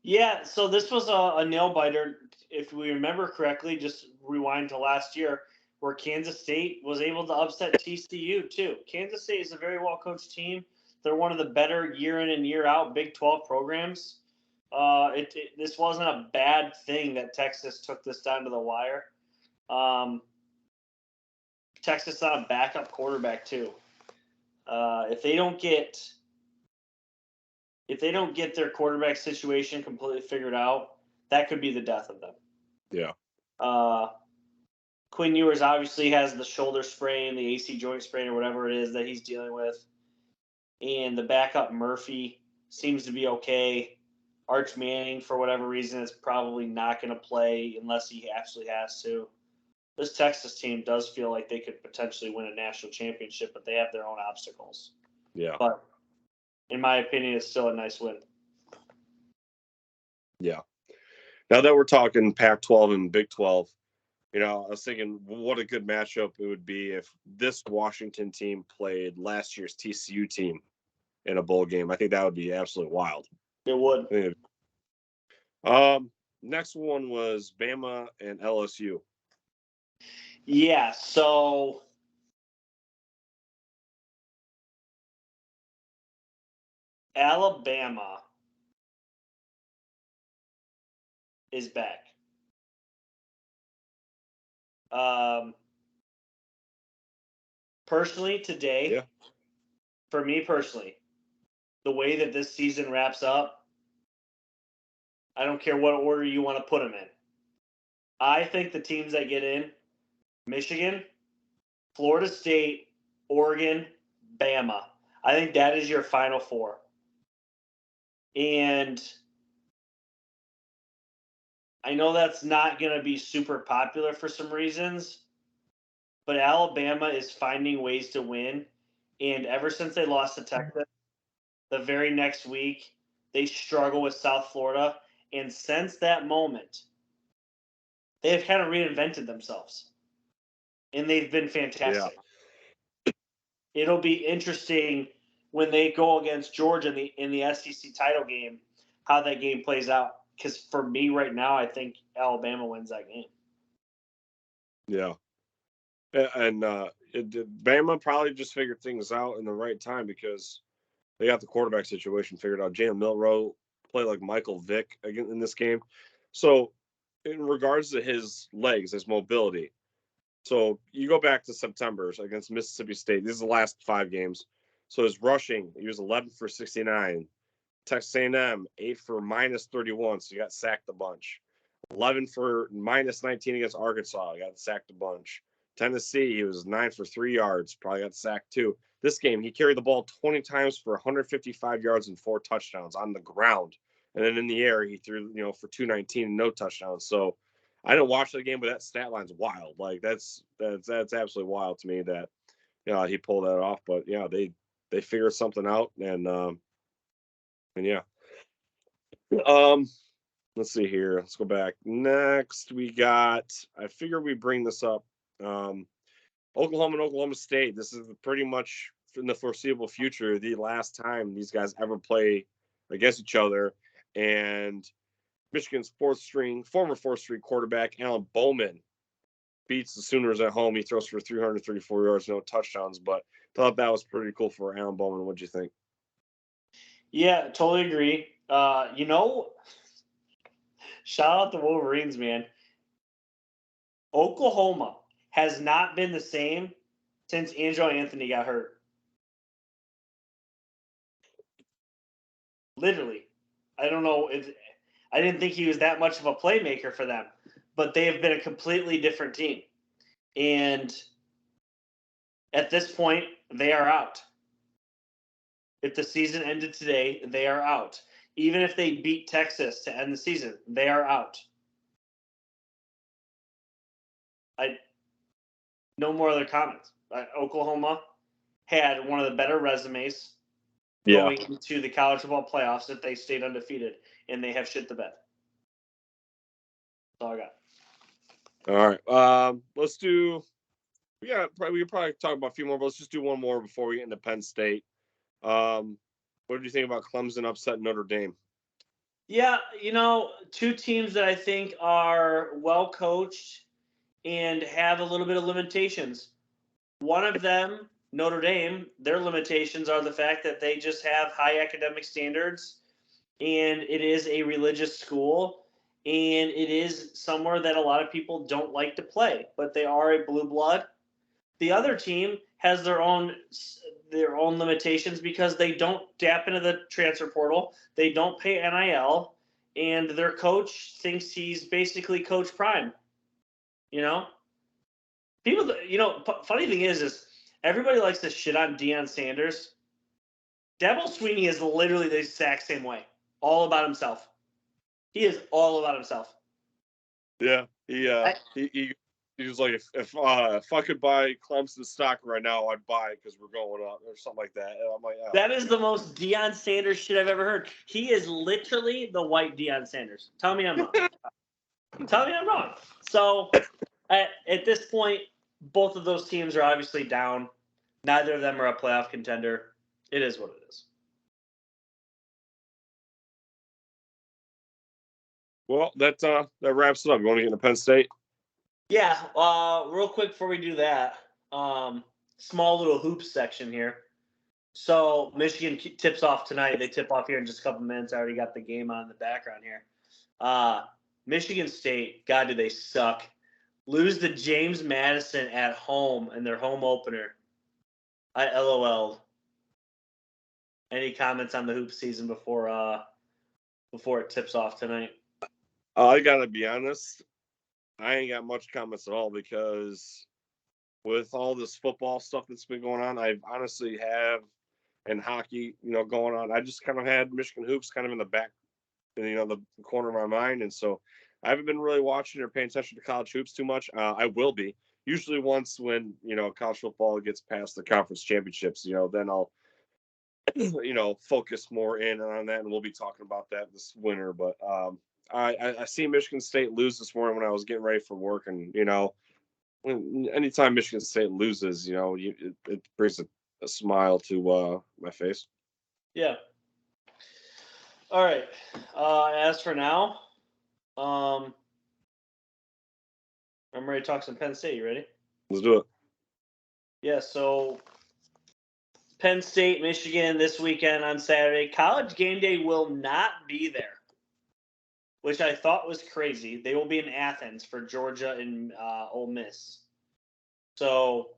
Yeah, so this was a nail biter. If we remember correctly, just rewind to last year, where Kansas State was able to upset TCU too. Kansas State is a very well coached team. They're one of the better year in and year out Big 12 programs. This wasn't a bad thing that Texas took this down to the wire. Texas on a backup quarterback too. If they don't get their quarterback situation completely figured out, that could be the death of them. Yeah. Quinn Ewers obviously has the shoulder sprain, the AC joint sprain, or whatever it is that he's dealing with. And the backup Murphy seems to be okay. Arch Manning, for whatever reason, is probably not going to play unless he absolutely has to. This Texas team does feel like they could potentially win a national championship, but they have their own obstacles. Yeah. But in my opinion, it's still a nice win. Yeah. Now that we're talking Pac-12 and Big 12, I was thinking what a good matchup it would be if this Washington team played last year's TCU team in a bowl game. I think that would be absolutely wild. It would. Next one was Bama and LSU. Yeah, so Alabama is back. Personally, today, for me personally, the way that this season wraps up, I don't care what order you want to put them in. I think the teams that get in, Michigan, Florida State, Oregon, Bama. I think that is your Final Four. And I know that's not going to be super popular for some reasons, but Alabama is finding ways to win. And ever since they lost to Texas, the very next week, they struggle with South Florida. And since that moment, they have kind of reinvented themselves. And they've been Yeah. fantastic. It'll be interesting when they go against Georgia in the SEC title game, how that game plays out. Because for me right now, I think Alabama wins that game. Yeah. And Bama probably just figured things out in the right time because they got the quarterback situation figured out. Jalen Milroe played like Michael Vick again in this game. So, in regards to his legs, his mobility, so you go back to September against Mississippi State. These are the last 5 games. So his rushing, he was 11 for 69. Texas A&M 8 for minus 31, so he got sacked a bunch. 11 for minus 19 against Arkansas, he got sacked a bunch. Tennessee, he was 9 for 3 yards, probably got sacked too. This game, he carried the ball 20 times for 155 yards and 4 touchdowns on the ground. And then in the air, he threw, for 219 and no touchdowns. So I didn't watch the game, but that stat line's wild. Like that's absolutely wild to me that he pulled that off. But yeah, they figured something out, and yeah. Let's see here. Let's go back. Next, we got. I figure we bring this up. Oklahoma and Oklahoma State. This is pretty much in the foreseeable future the last time these guys ever play against each other. And Michigan's former fourth string quarterback Alan Bowman beats the Sooners at home. He throws for 334 yards, no touchdowns, but thought that was pretty cool for Alan Bowman. What'd you think? Yeah, totally agree. Shout out the Wolverines, man. Oklahoma has not been the same since Angelo Anthony got hurt. Literally. I don't know. I didn't think he was that much of a playmaker for them, but they have been a completely different team. And at this point, they are out. If the season ended today, they are out. Even if they beat Texas to end the season, they are out. No more other comments. Oklahoma had one of the better resumes going into the college football playoffs if they stayed undefeated, and they have shit the bed. That's all I got. All right. Let's do. We could probably talk about a few more, but let's just do one more before we get into Penn State. What did you think about Clemson upset Notre Dame? Yeah, two teams that I think are well coached and have a little bit of limitations. One of them, Notre Dame, their limitations are the fact that they just have high academic standards, and it is a religious school, and it is somewhere that a lot of people don't like to play, but they are a blue blood. The other team has their own limitations because they don't tap into the transfer portal, they don't pay NIL, and their coach thinks he's basically Coach Prime. People, funny thing is everybody likes to shit on Deion Sanders. Dabo Swinney is literally the exact same way, all about himself. He is all about himself. Yeah, he was like, if I could buy Clemson stock right now, I'd buy it because we're going up or something like that. And I'm like, oh. That is the most Deion Sanders shit I've ever heard. He is literally the white Deion Sanders. Tell me I'm wrong. Tell me I'm wrong. So at this point, both of those teams are obviously down. Neither of them are a playoff contender. It is what it is. Well, that wraps it up. You want to get into Penn State? Yeah. Real quick before we do that, small little hoops section here. So Michigan tips off tonight. They tip off here in just a couple minutes. I already got the game on in the background here. Michigan State, God, do they suck. Lose to James Madison at home in their home opener. I LOL'd. Any comments on the hoop season before it tips off tonight? I gotta be honest. I ain't got much comments at all because with all this football stuff that's been going on, I honestly have, and hockey, going on. I just kind of had Michigan hoops kind of in the back, the corner of my mind, and so I haven't been really watching or paying attention to college hoops too much. I will be. usually once when, college football gets past the conference championships, then I'll, focus more in on that, and we'll be talking about that this winter. But I see Michigan State lose this morning when I was getting ready for work, and anytime Michigan State loses, it brings a smile to my face. Yeah. All right. As for now, I'm ready to talk some Penn State. You ready? Let's do it. Yeah. So Penn State, Michigan this weekend on Saturday. College game day will not be there, which I thought was crazy. They will be in Athens for Georgia and Ole Miss. So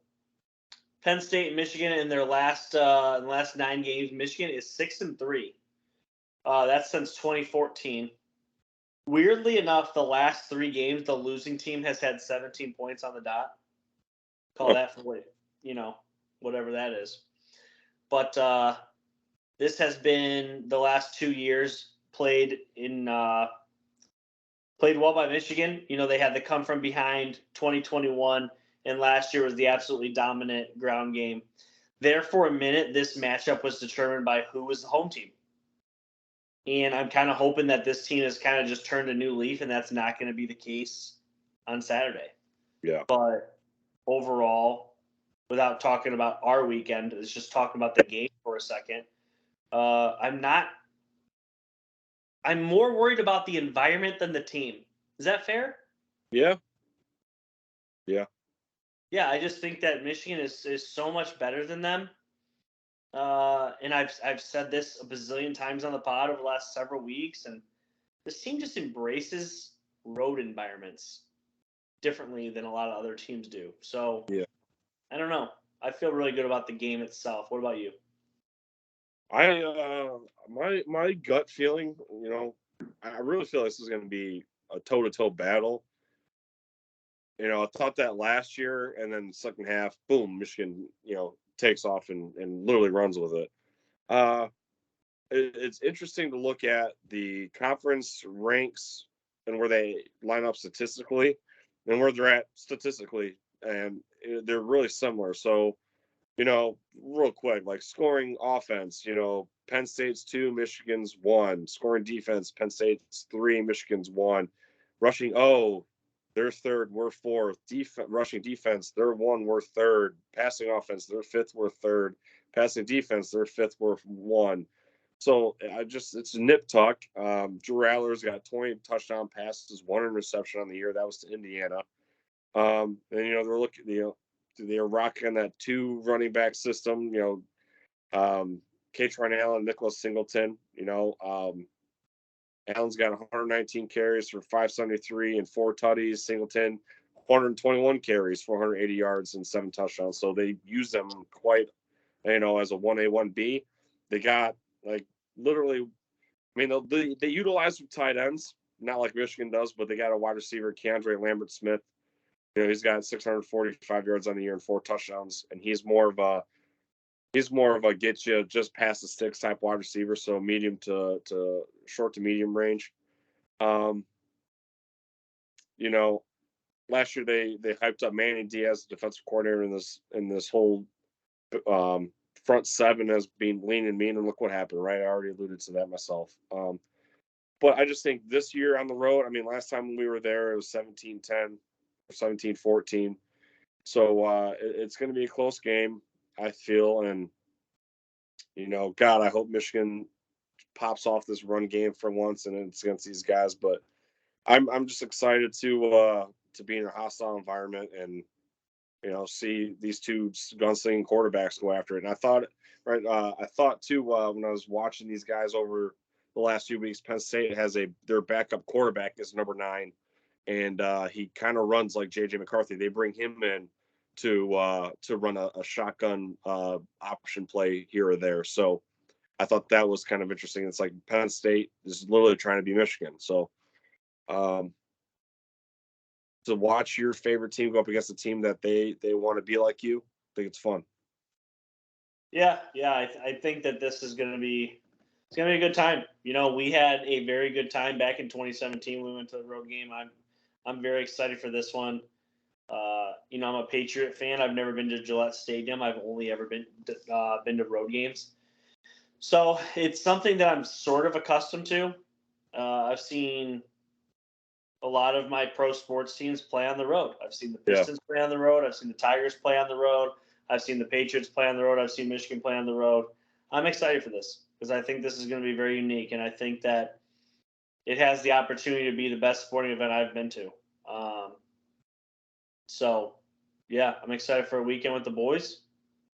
Penn State and Michigan in their last 9 games, Michigan is 6-3. That's since 2014. Weirdly enough, the last 3 games, the losing team has had 17 points on the dot. Call that for whatever that is. But this has been the last 2 years played well by Michigan. They had the come from behind 2021, and last year was the absolutely dominant ground game. There for a minute, this matchup was determined by who was the home team. And I'm kind of hoping that this team has kind of just turned a new leaf, and that's not going to be the case on Saturday. Yeah. But overall, without talking about our weekend, let's just talk about the game for a second. I'm more worried about the environment than the team. Is that fair? Yeah. Yeah. Yeah, I just think that Michigan is so much better than them. And I've said this a bazillion times on the pod over the last several weeks, and this team just embraces road environments differently than a lot of other teams do. So Yeah. I don't know. I feel really good about the game itself. What about you? My gut feeling, I really feel this is going to be a toe-to-toe battle. I thought that last year, and then the second half, boom, Michigan, takes off and literally runs with it. It's interesting to look at the conference ranks and where they line up statistically and where they're at statistically, and they're really similar. So, real quick, like scoring offense, Penn State's 2, Michigan's 1. Scoring defense, Penn State's 3, Michigan's 1. Rushing, they're 3rd, we're 4th. Rushing defense, they're 1, we're 3rd. Passing offense, they're 5th, we're 3rd. Passing defense, they're 5th, we're 1. So it's a nip tuck. Drew Adler's got 20 touchdown passes, 1 interception on the year. That was to Indiana. And they're looking, they're rocking that 2 running back system. Katron Allen, Nicholas Singleton. Allen's got 119 carries for 573 and 4 tutties. Singleton 121 carries, 480 yards and 7 touchdowns. So they use them quite, as a 1A, 1B. They got literally, they utilize tight ends, not like Michigan does, but they got a wide receiver, Keandre Lambert-Smith. He's got 645 yards on the year and 4 touchdowns, and he's more of a get you just past the sticks type wide receiver, so medium to short to medium range. Last year they hyped up Manny Diaz, defensive coordinator, in this whole front 7 as being lean and mean, and look what happened, right? I already alluded to that myself. But I just think this year on the road, last time we were there, it was 17-10 or 17-14. So it's going to be a close game, I feel. And, God, I hope Michigan pops off this run game for once and it's against these guys. But I'm just excited to be in a hostile environment and, see these 2 gunslinging quarterbacks go after it. And I thought too, when I was watching these guys over the last few weeks, Penn State has their backup quarterback is number 9, and he kind of runs like JJ McCarthy. They bring him in to run a shotgun option play here or there. So I thought that was kind of interesting. It's like Penn State is literally trying to be Michigan. So to watch your favorite team go up against a team that they want to be like you, I think it's fun. Yeah. I think that this is going to be a good time. We had a very good time back in 2017 when we went to the road game. I'm very excited for this one. I'm a Patriot fan. I've never been to Gillette Stadium. I've only ever been to road games. So it's something that I'm sort of accustomed to. I've seen a lot of my pro sports teams play on the road. I've seen the Pistons play on the road. I've seen the Tigers play on the road. I've seen the Patriots play on the road. I've seen Michigan play on the road. I'm excited for this because I think this is going to be very unique, and I think that it has the opportunity to be the best sporting event I've been to. So, yeah, I'm excited for a weekend with the boys,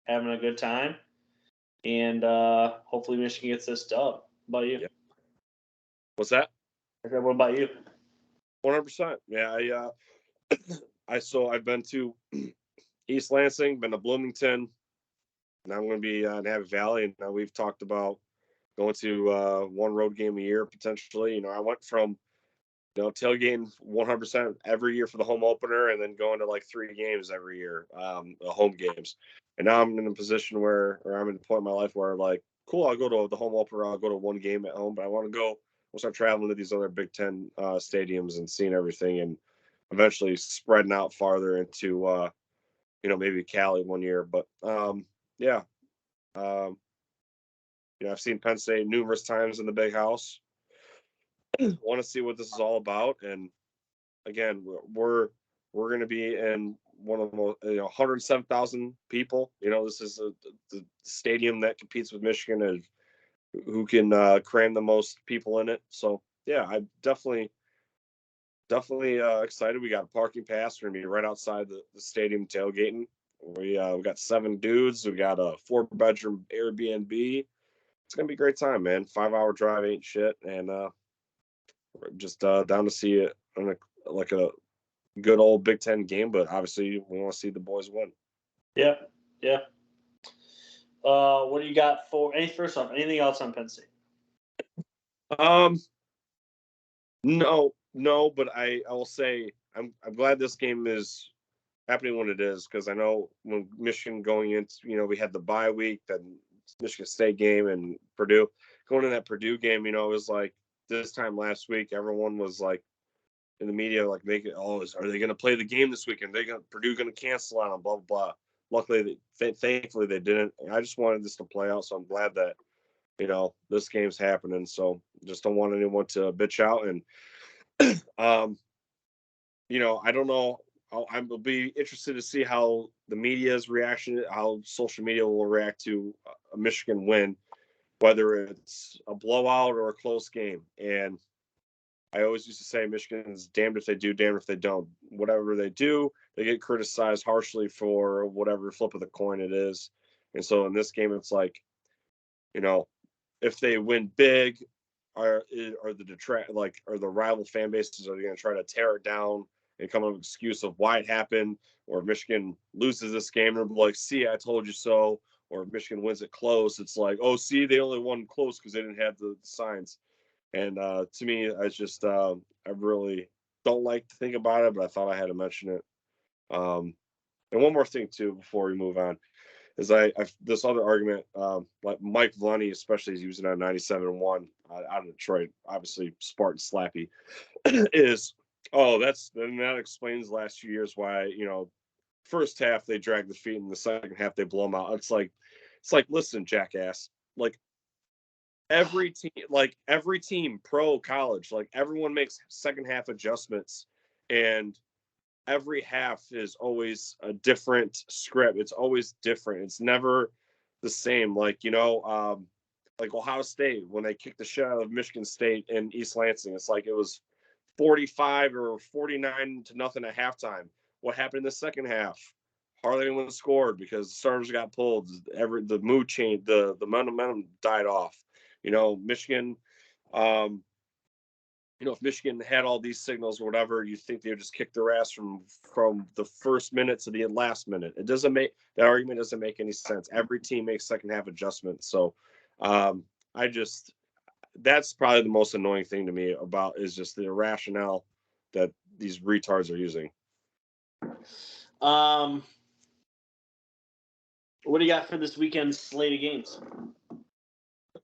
having a good time, and hopefully Michigan gets this dub. What about you? Yeah. What's that? I said, what about you? 100%. Yeah, I've been to East Lansing, been to Bloomington. Now I'm going to be in Happy Valley, and now we've talked about going to one road game a year potentially. I went from tailgating 100% every year for the home opener, and then going to like 3 games every year, the home games. And now I'm in a position where, or I'm in a point in my life where like, cool, I'll go to the home opener, I'll go to one game at home, but I want to go. We'll start traveling to these other Big Ten stadiums and seeing everything, and eventually spreading out farther into maybe Cali one year. But yeah, I've seen Penn State numerous times in the big house. Want to see what this is all about, and again, we're going to be in one of the most 107,000 people. This is the stadium that competes with Michigan and who can cram the most people in it. So yeah, I'm definitely excited. We got a parking pass. We're gonna be right outside the stadium tailgating. We got 7 dudes. We got a 4-bedroom Airbnb. It's gonna be a great time, man. 5-hour drive ain't shit, and we're just down to see it on a good old Big Ten game. But obviously, we want to see the boys win. Yeah, yeah. What do you got for first off? Anything else on Penn State? No, but I will say I'm glad this game is happening when it is, because I know when Michigan going into, we had the bye week, then Michigan State game and Purdue. Going in that Purdue game, it was like this time last week, everyone was like in the media, like making, are they going to play the game this weekend? Purdue going to cancel on them, blah, blah, blah. Luckily, thankfully they didn't. I just wanted this to play out, so I'm glad that, this game's happening. So just don't want anyone to bitch out. And, I don't know. I'll be interested to see how the media's reaction, how social media will react to a Michigan win, whether it's a blowout or a close game. And I always used to say Michigan's damned if they do, damned if they don't. Whatever they do, they get criticized harshly for whatever flip of the coin it is. And so in this game, it's like, if they win big, are the rival fan bases, are they going to try to tear it down and come up with an excuse of why it happened? Or if Michigan loses this game, they're like, see, I told you so. Or if Michigan wins it close, it's like, oh, see, they only won close because they didn't have the signs. And to me, I just I really don't like to think about it, but I thought I had to mention it. And one more thing too before we move on is this other argument, like Mike Vlunny, especially is using on 97.1 out of Detroit, obviously Spartan Slappy, is that explains the last few years why first half they drag the feet and the second half they blow them out. It's like listen, jackass, like every team, pro, college, like everyone makes second half adjustments, and every half is always a different script. It's always different. It's never the same. Like Ohio State, when they kicked the shit out of Michigan State in East Lansing, it's like it was 45 or 49 to nothing at halftime. What happened in the second half? Hardly anyone scored because the starters got pulled. The mood changed. The momentum died off. Michigan. If Michigan had all these signals or whatever, you think they would just kick their ass from the first minute to the last minute. That argument doesn't make any sense. Every team makes second half adjustments. So that's probably the most annoying thing to me about is just the rationale that these retards are using. What do you got for this weekend's slate of games?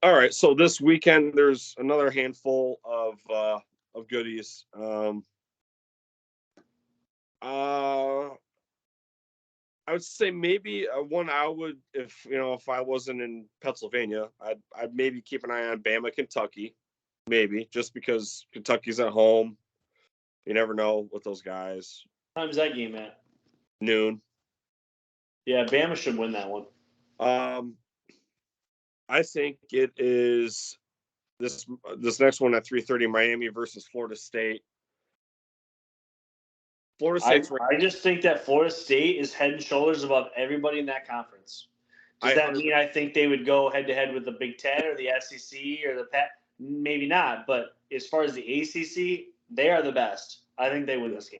All right, so this weekend there's another handful of goodies. I would say maybe one I would, if I wasn't in Pennsylvania, I'd maybe keep an eye on Bama, Kentucky, maybe just because Kentucky's at home. You never know with those guys. Time's that game at? Noon. Yeah, Bama should win that one. I think it is this next one at 3:30, Miami versus Florida State. Florida State's I just think that Florida State is head and shoulders above everybody in that conference. Does that mean I think they would go head to head with the Big Ten or the SEC or the Maybe not, but as far as the ACC, they are the best. I think they win this game.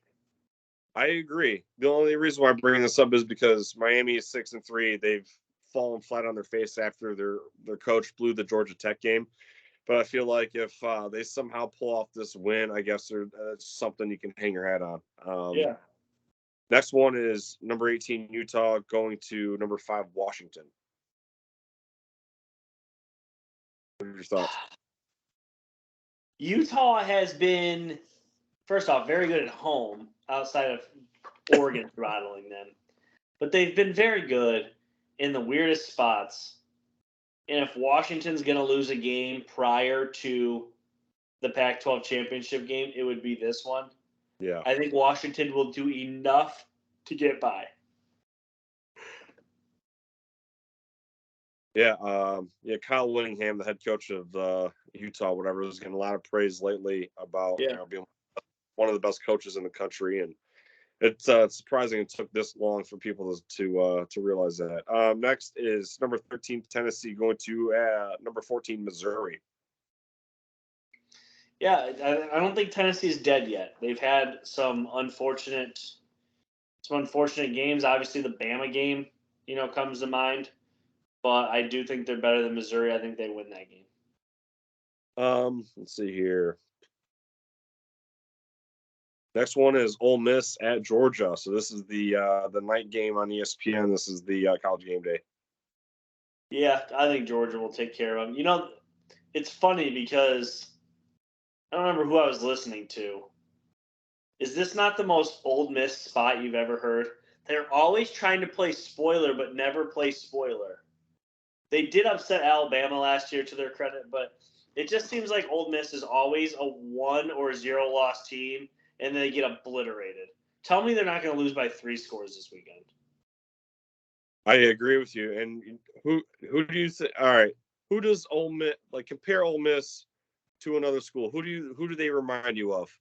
I agree. The only reason why I'm bringing this up is because Miami is 6-3. They've fallen flat on their face after their coach blew the Georgia Tech game. But I feel like if they somehow pull off this win, I guess it's something you can hang your hat on. Yeah. Next one is number 18 Utah going to number 5 Washington. What are your thoughts? Utah has been, first off, very good at home outside of Oregon throttling them. But they've been very good in the weirdest spots. And if Washington's going to lose a game prior to the Pac-12 championship game, it would be this one. Yeah. I think Washington will do enough to get by. Yeah, Kyle Whittingham, the head coach of Utah, whatever, is getting a lot of praise lately about being one of the best coaches in the country, and it's surprising it took this long for people to realize that. Next is number 13 Tennessee going to number 14 Missouri. Yeah, I don't think Tennessee is dead yet. They've had some unfortunate games. Obviously, the Bama game, comes to mind. But I do think they're better than Missouri. I think they win that game. Let's see here. Next one is Ole Miss at Georgia. So this is the night game on ESPN. This is the College Game Day. Yeah, I think Georgia will take care of them. It's funny because I don't remember who I was listening to. Is this not the most Ole Miss spot you've ever heard? They're always trying to play spoiler, but never play spoiler. They did upset Alabama last year, to their credit, but it just seems like Ole Miss is always a 1 or 0 loss team, and they get obliterated. Tell me they're not going to lose by 3 scores this weekend. I agree with you. And who do you think? All right, who does Ole Miss compare Ole Miss to another school? Who do they remind you of?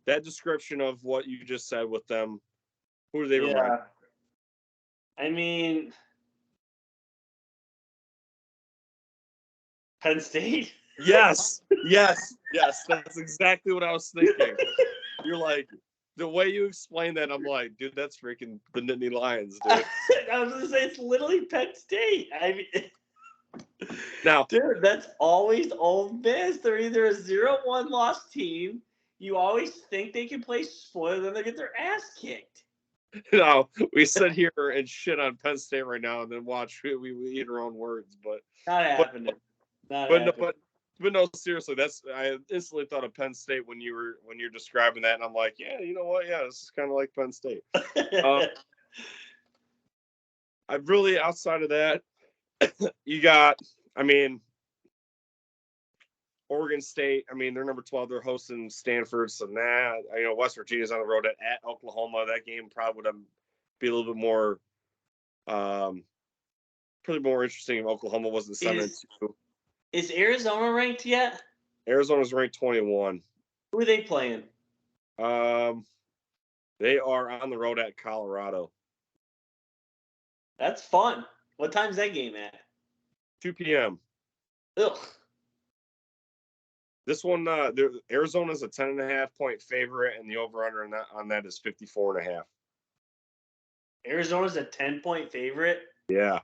That description of what you just said with them. Who do they remind? I mean, Penn State. Yes. That's exactly what I was thinking. You're like, the way you explain that, I'm like, dude, that's freaking the Nittany Lions, dude. I was gonna say it's literally Penn State. I mean, now, dude, that's always Ole Miss. They're either a 0-1 loss team. You always think they can play spoiler, then they get their ass kicked. We sit here and shit on Penn State right now, and then watch we eat our own words, but not happening. But no, seriously, I instantly thought of Penn State when you're describing that, and I'm like, yeah, you know what? Yeah, this is kind of like Penn State. I really, outside of that, you got, Oregon State. They're number 12. They're hosting Stanford, so West Virginia's on the road at Oklahoma. That game probably would be a little bit more, pretty more interesting if Oklahoma wasn't 7-2. Is Arizona ranked yet? Arizona's ranked 21. Who are they playing? They are on the road at Colorado. That's fun. What time's that game at? 2 p.m. Ugh. This one, Arizona's a 10.5-point favorite, and the over/under on that is 54.5. Arizona's a 10-point favorite? Yeah.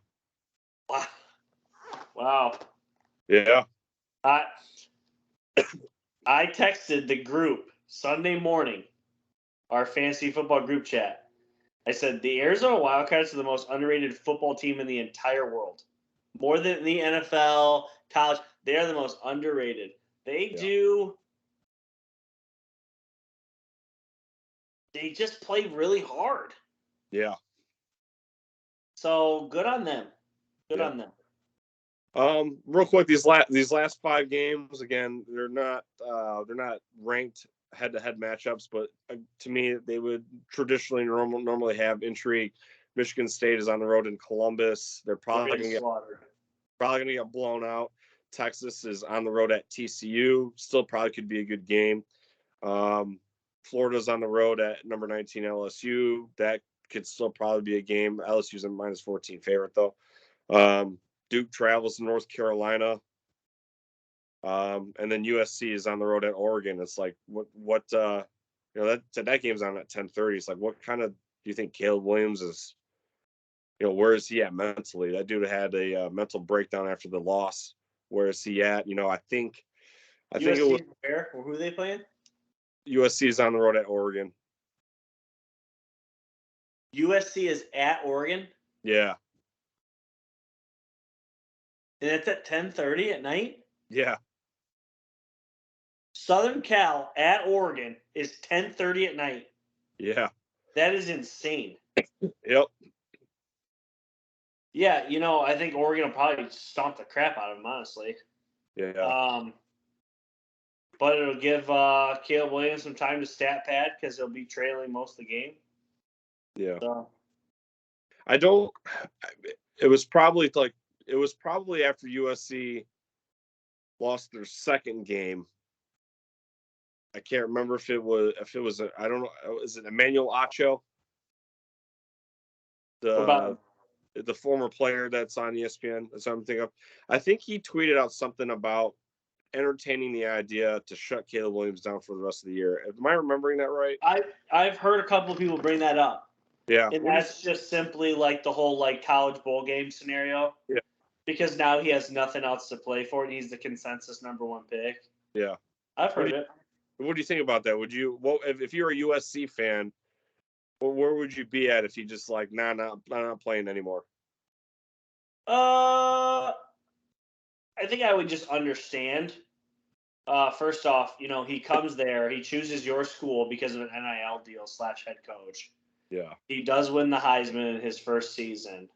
Wow. Yeah. I texted the group Sunday morning, our fantasy football group chat. I said, the Arizona Wildcats are the most underrated football team in the entire world. More than the NFL, college. They are the most underrated. They do They just play really hard. Yeah. So good on them. Good Yeah. on them. Real quick, these last 5 games, again, they're not ranked head-to-head matchups, but to me, they would traditionally normally have intrigue. Michigan State is on the road in Columbus. They're probably going to get blown out. Texas is on the road at TCU. Still probably could be a good game. Florida's on the road at number 19 LSU. That could still probably be a game. LSU's a -14 favorite though. Duke travels to North Carolina. And then USC is on the road at Oregon. It's like what that game's on at 10:30. It's like, what kind of do you think Caleb Williams is? Where is he at mentally? That dude had a mental breakdown after the loss. Where is he at? I think it was where or who are they playing? USC is on the road at Oregon. USC is at Oregon? Yeah. And it's at 10:30 at night? Yeah. Southern Cal at Oregon is 10:30 at night. Yeah. That is insane. Yep. Yeah, I think Oregon will probably stomp the crap out of them, honestly. Yeah. But it'll give Caleb Williams some time to stat pad because he'll be trailing most of the game. Yeah. So. It was probably after USC lost their second game. I can't remember if it was I don't know, is it Emmanuel Acho? The former player that's on ESPN. That's what I'm thinking of. I think he tweeted out something about entertaining the idea to shut Caleb Williams down for the rest of the year. Am I remembering that right? I've heard a couple of people bring that up. Yeah. And that's just simply like the whole college bowl game scenario. Yeah. Because now he has nothing else to play for, and he's the consensus #1 pick. Yeah. I've heard it. What do you think about that? Would you, if you're a USC fan, where would you be at if he just like, nah, I'm not playing anymore? I think I would just understand. First off, he comes there, he chooses your school because of an NIL deal / head coach. Yeah. He does win the Heisman in his first season.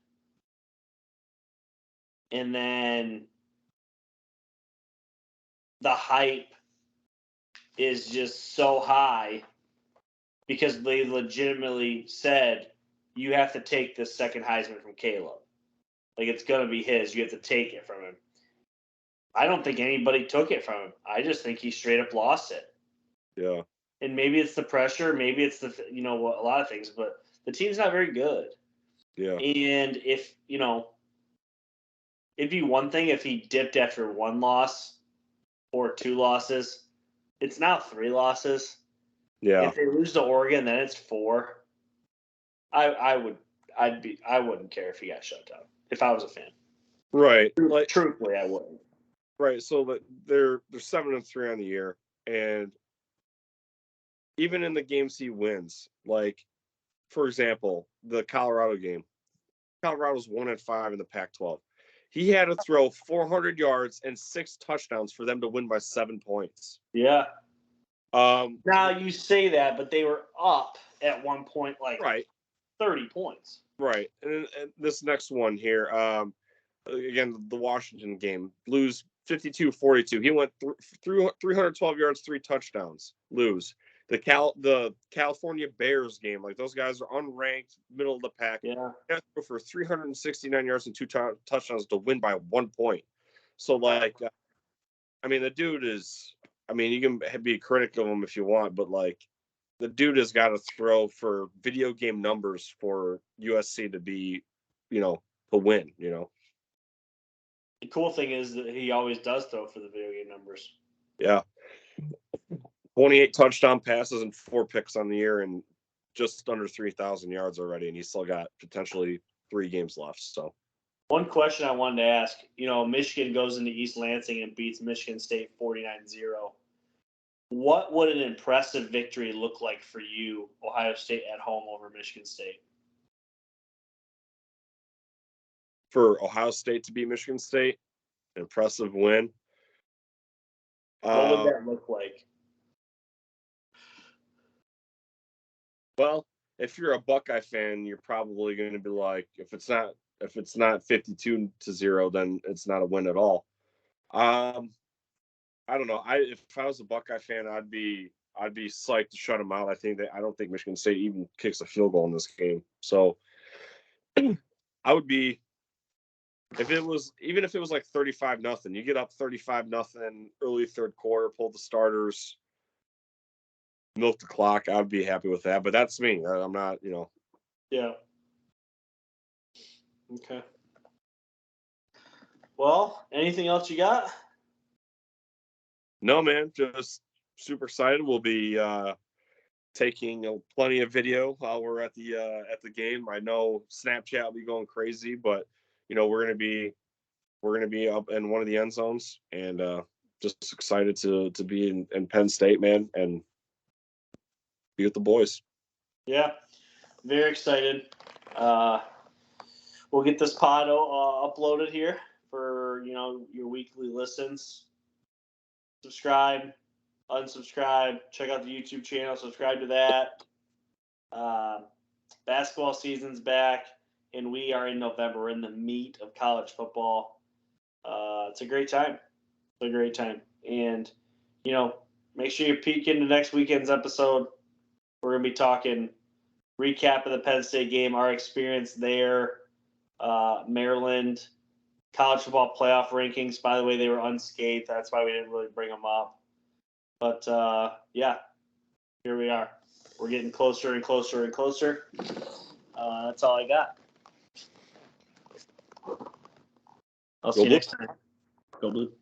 And then the hype is just so high because they legitimately said, you have to take this second Heisman from Caleb. Like, it's going to be his. You have to take it from him. I don't think anybody took it from him. I just think he straight up lost it. Yeah. And maybe it's the pressure. Maybe it's a lot of things. But the team's not very good. Yeah. And if, it'd be one thing if he dipped after 1 loss or 2 losses. It's now 3 losses. Yeah. If they lose to Oregon, then it's 4. I wouldn't care if he got shut down if I was a fan. Right. Truthfully, I wouldn't. Right. So they're 7-3 on the year, and even in the games he wins, like for example, the Colorado game, Colorado's 1-5 in the Pac-12. He had to throw 400 yards and 6 touchdowns for them to win by 7 points. Yeah. Now you say that, but they were up at one point, right, 30 points. Right. And this next one here, again, the Washington game, lose 52-42. He went through 312 yards, 3 touchdowns, lose. The California Bears game, like those guys are unranked, middle of the pack. Yeah. For 369 yards and 2 touchdowns to win by 1 point. So, the dude is. You can be critical of him if you want, but the dude has got to throw for video game numbers for USC to be, to win. The cool thing is that he always does throw for the video game numbers. Yeah. 28 touchdown passes and 4 picks on the year and just under 3,000 yards already. And he's still got potentially 3 games left. So one question I wanted to ask, Michigan goes into East Lansing and beats Michigan State 49-0. What would an impressive victory look like for you, Ohio State at home over Michigan State? For Ohio State to beat Michigan State, an impressive win. What would that look like? Well, if you're a Buckeye fan, you're probably going to be like, if it's not 52-0, then it's not a win at all. I don't know. If I was a Buckeye fan, I'd be psyched to shut them out. I don't think Michigan State even kicks a field goal in this game. So I would be, if it was like 35-0, you get up 35-0 early third quarter, pull the starters, milk the clock. I'd be happy with that. But that's me. I'm not, Yeah. Okay. Well, anything else you got? No, man. Just super excited. We'll be taking plenty of video while we're at the game. I know Snapchat will be going crazy, but we're gonna be up in one of the end zones, and just excited to be in Penn State, man, and be with the boys. Yeah, very excited. We'll get this pod uploaded here for your weekly listens. Subscribe, unsubscribe, check out the YouTube channel, subscribe to that. Basketball season's back, and we are in November. We're in the meat of college football. It's a great time. It's a great time. And, make sure you peek into next weekend's episode. We're going to be talking recap of the Penn State game, our experience there, Maryland, college football playoff rankings. By the way, they were unscathed. That's why we didn't really bring them up. But, yeah, here we are. We're getting closer and closer and closer. That's all I got. I'll see you next time. Go Blue.